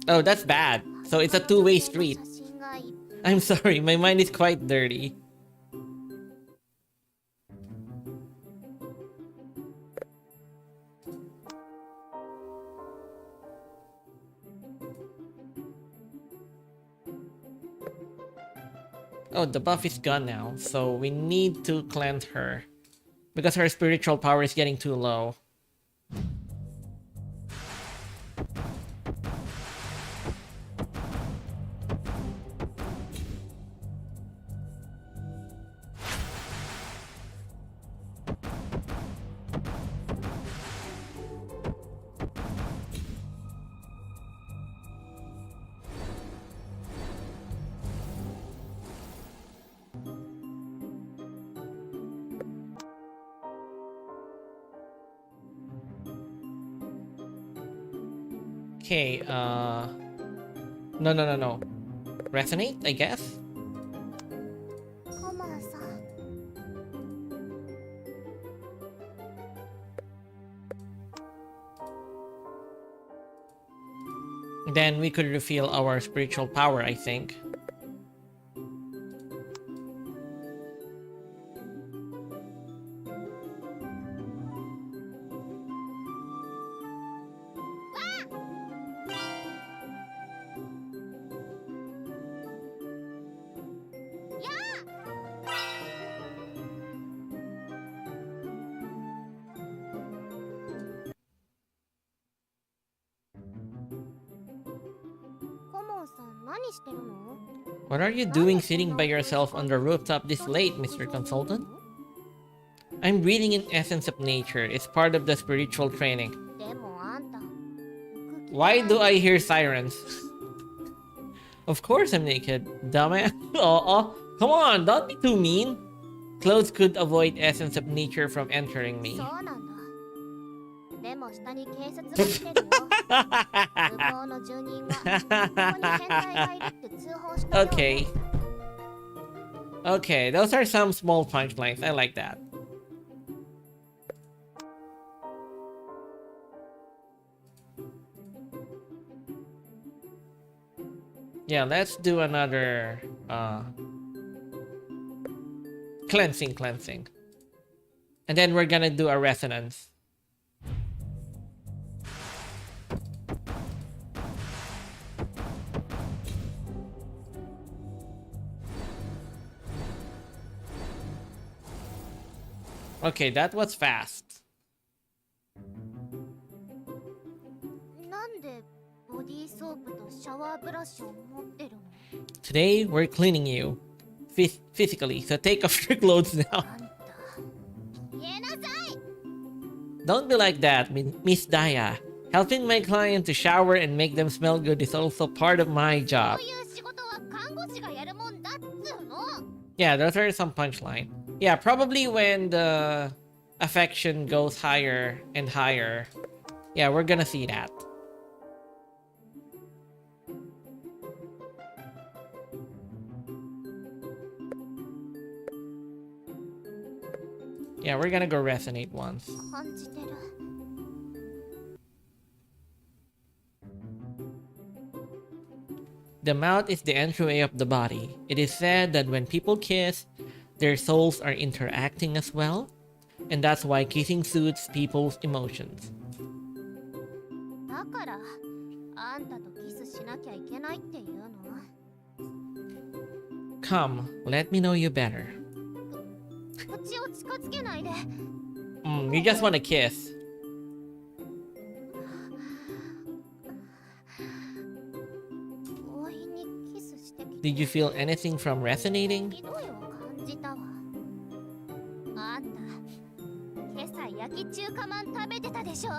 Oh, that's bad. So it's a two-way street. 写真がいっ I'm sorry, my mind is quite dirty. Oh, the buff is gone now, so we need to cleanse her. Because her spiritual power is getting too low. Okay, no. Resonate, I guess? コモンさん。 Then we could reveal our spiritual power, I think. What are you doing sitting by yourself on the rooftop this late, Mr. Consultant? I'm reading in Essence of Nature. It's part of the spiritual training. でもあんた服着て Why ない do I hear sirens? Of course I'm naked, dumbass. Oh, come on, don't be too mean. Clothes could avoid Essence of Nature from entering me. そうなんだ。でも下に警察が来てるよ。向こうの住人がここに変態がいるって通報したようね。 Okay. Okay, those are some small punchlines. I like that. Yeah, let's do another cleansing. And then we're gonna do a resonance. Okay, that was fast. なんでボディーソープとシャワーブラシを持ってるの？ Today, we're cleaning you. Physically, so take off your clothes now. あんた言えなさい。 Don't be like that, Miss Daya. Helping my client to shower and make them smell good is also part of my こ job. ういう仕事は看護師がやるもんだっつうの。 Yeah, those are some punchline. Yeah, probably when the affection goes higher and higher. Yeah, we're gonna see that. Yeah, we're gonna go resonate once. 感じてる。 The mouth is the entryway of the body. It is said that when people kiss, their souls are interacting as well, and that's why kissing suits people's emotions. だからあんたとキスしなきゃいけないっていうの？ Come, let me know you better. 口を近づけないで。 You just want to kiss. 強引にキスしてき Did you feel anything from resonating? ひどいを感じたわ。あんた今朝焼き中華まん食べてたでしょ。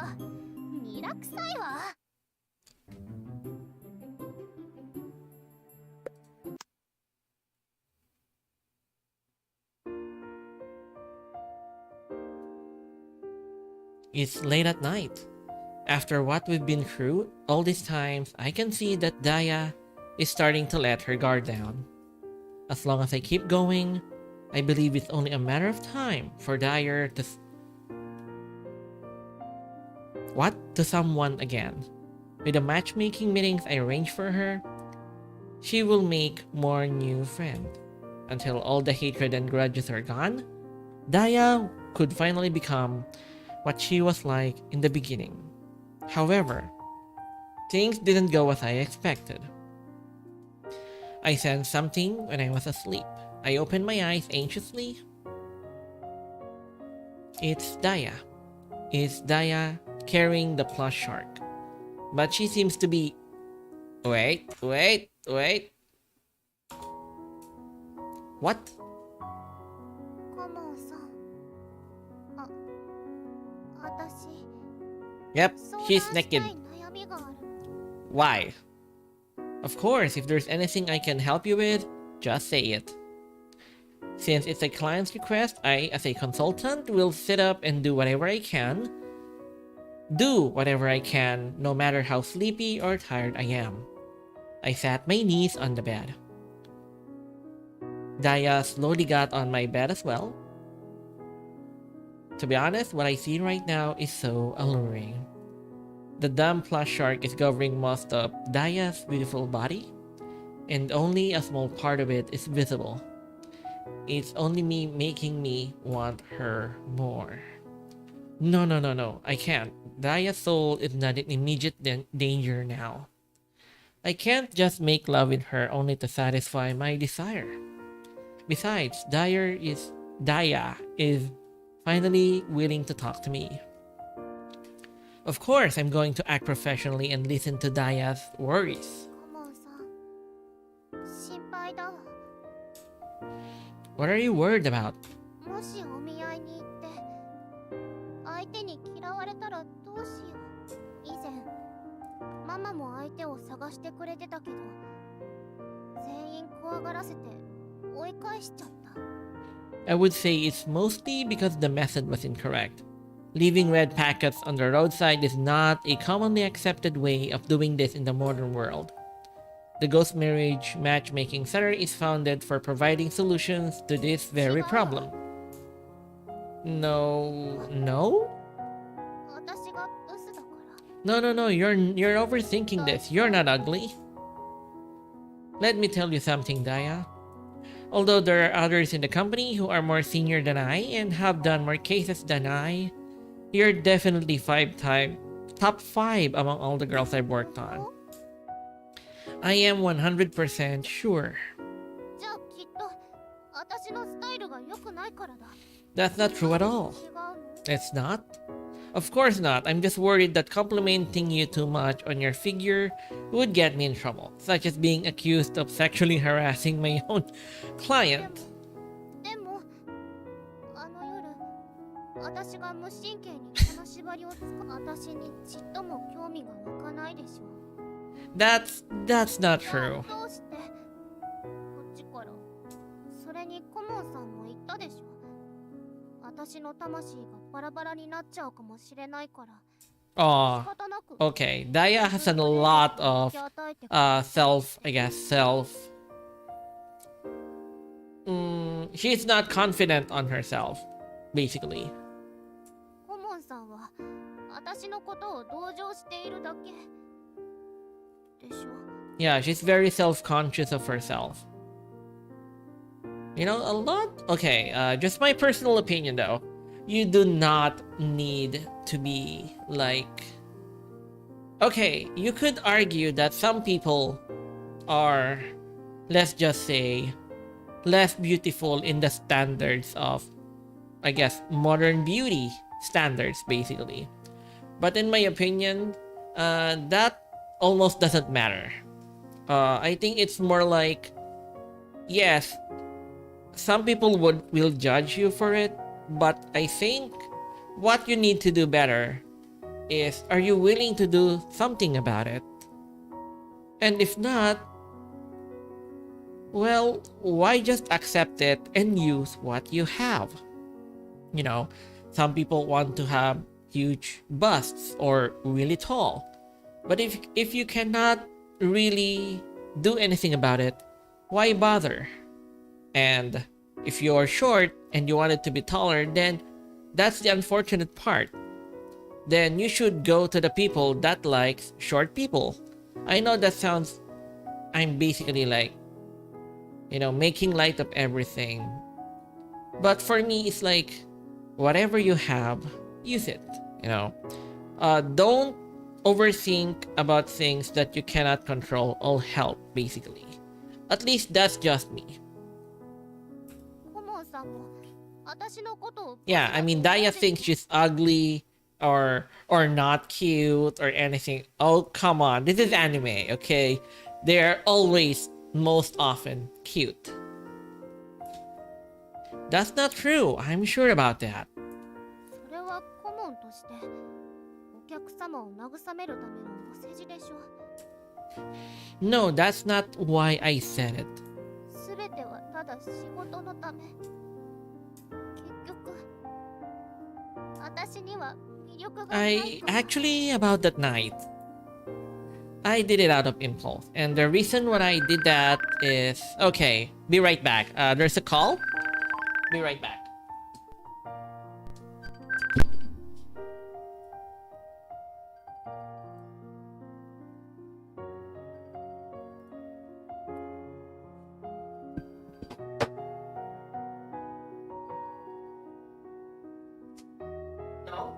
ニラ臭いわ。 It's late at night. After what we've been through all these times, I can see that Daya is starting to let her guard down. As long as I keep going, I believe it's only a matter of time for Daya to to someone again. With the matchmaking meetings I arrange for her, she will make more new friends. Until all the hatred and grudges are gone, Daya could finally become what she was like in the beginning. However, things didn't go as I expected. I sensed something when I was asleep. I opened my eyes anxiously. It's Daya. It's Daya carrying the plush shark. But she seems to be... Wait. What? カモンさん。あ、私 Yep, 相 she's 談したい naked. 悩みがある。 Why? Of course, if there's anything I can help you with, just say it. Since it's a client's request, I, as a consultant, will sit up and do whatever I can. No matter how sleepy or tired I am. I sat my knees on the bed. Daya slowly got on my bed as well. To be honest, what I see right now is so alluring. The dumb plush shark is covering most of Daya's beautiful body, and only a small part of it is visible. It's only me making me want her more. No, I can't. Daya's soul is not in immediate danger now. I can't just make love with her only to satisfy my desire. Besides, Daya is finally willing to talk to me. Of course, I'm going to act professionally and listen to Daya's worries. カモンさん、心配だわ。 What are you worried about? もしお見合いに行って相手に嫌われたらどうしよう。以前ママも相手を探してくれてたけど、全員怖がらせて追い返しちゃった。 I would say it's mostly because the method was incorrect. Leaving red packets on the roadside is not a commonly accepted way of doing this in the modern world. The Ghost Marriage Matchmaking Center is founded for providing solutions to this very problem. No, no? 私がブスだから。 No, you're overthinking this. You're not ugly. Let me tell you something, Daya. Although there are others in the company who are more senior than I and have done more cases than I, you're definitely top 5 among all the girls I've worked on. I am 100% sure. じゃあきっと私のスタイルが良くないからだ。 That's not true at all. 違うの？ It's not? Of course not. I'm just worried that complimenting you too much on your figure would get me in trouble, such as being accused of sexually harassing my own client. でもあの夜私が無神経に金縛りをつか私にちっとも興味が湧かないでしょ。 That's not true. どうしてこっちから。それに顧問さんも言ったでしょ。私の魂がバラバラになっちゃうかもしれないから。 Aw, 仕方なく okay. Daya has a lot of she's not confident on herself, basically. 顧問さんは私のことを同情しているだけでしょ。 Yeah, she's very self-conscious of herself. You know, a lot. Okay, just my personal opinion though. You do not need to be like. Okay, you could argue that some people are, let's just say, less beautiful in the standards of, I guess, modern beauty standards, basically. But in my opinion, that almost doesn't matter. I think it's more like, yes, some people will judge you for it, but I think what you need to do better is, are you willing to do something about it? And if not, well, why just accept it and use what you have? You know, some people want to have huge busts or really tall. But if you cannot really do anything about it, why bother? And if you're short and you want it to be taller, then that's the unfortunate part. Then you should go to the people that likes short people. I know that sounds, I'm basically like, you know, making light of everything. But for me, it's like, whatever you have, use it, you know. Don't overthink about things that you cannot control or help, basically. At least that's just me. Yeah, I mean, Daya thinks she's ugly or not cute or anything. Oh, come on. This is anime, okay? They're always, most often, cute. That's not true. I'm sure about that. それは顧問としてお客様を慰めるためのお世辞でしょ。 No, that's not why I said it. すべてはただ仕事のため。結局、私には魅力がない Actually, about that night, I did it out of impulse. And the reason why I did that is... Okay, be right back. There's a call. Be right back. No.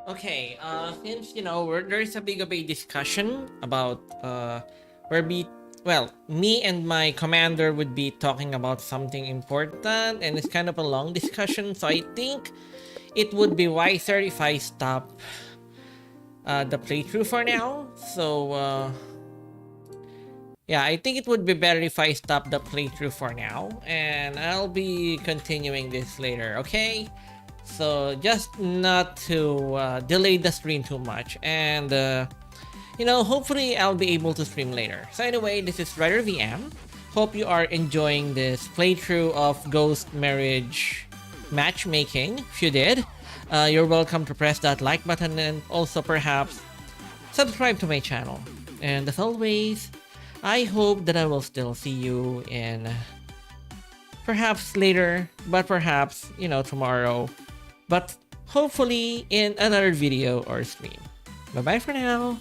Okay, since there's a big of a discussion about where well, me and my commander would be talking about something important, and it's kind of a long discussion, so I think it would be wiser if I stop the playthrough for now. So, yeah, I think it would be better if I stop the playthrough for now, and I'll be continuing this later, okay? So, just not to delay the stream too much, and hopefully I'll be able to stream later. So anyway, this is Rider VM. Hope you are enjoying this playthrough of Ghost Marriage Matchmaking. If you did, you're welcome to press that like button and also perhaps subscribe to my channel. And as always, I hope that I will still see you in perhaps later, but perhaps, tomorrow. But hopefully in another video or stream. Bye bye for now.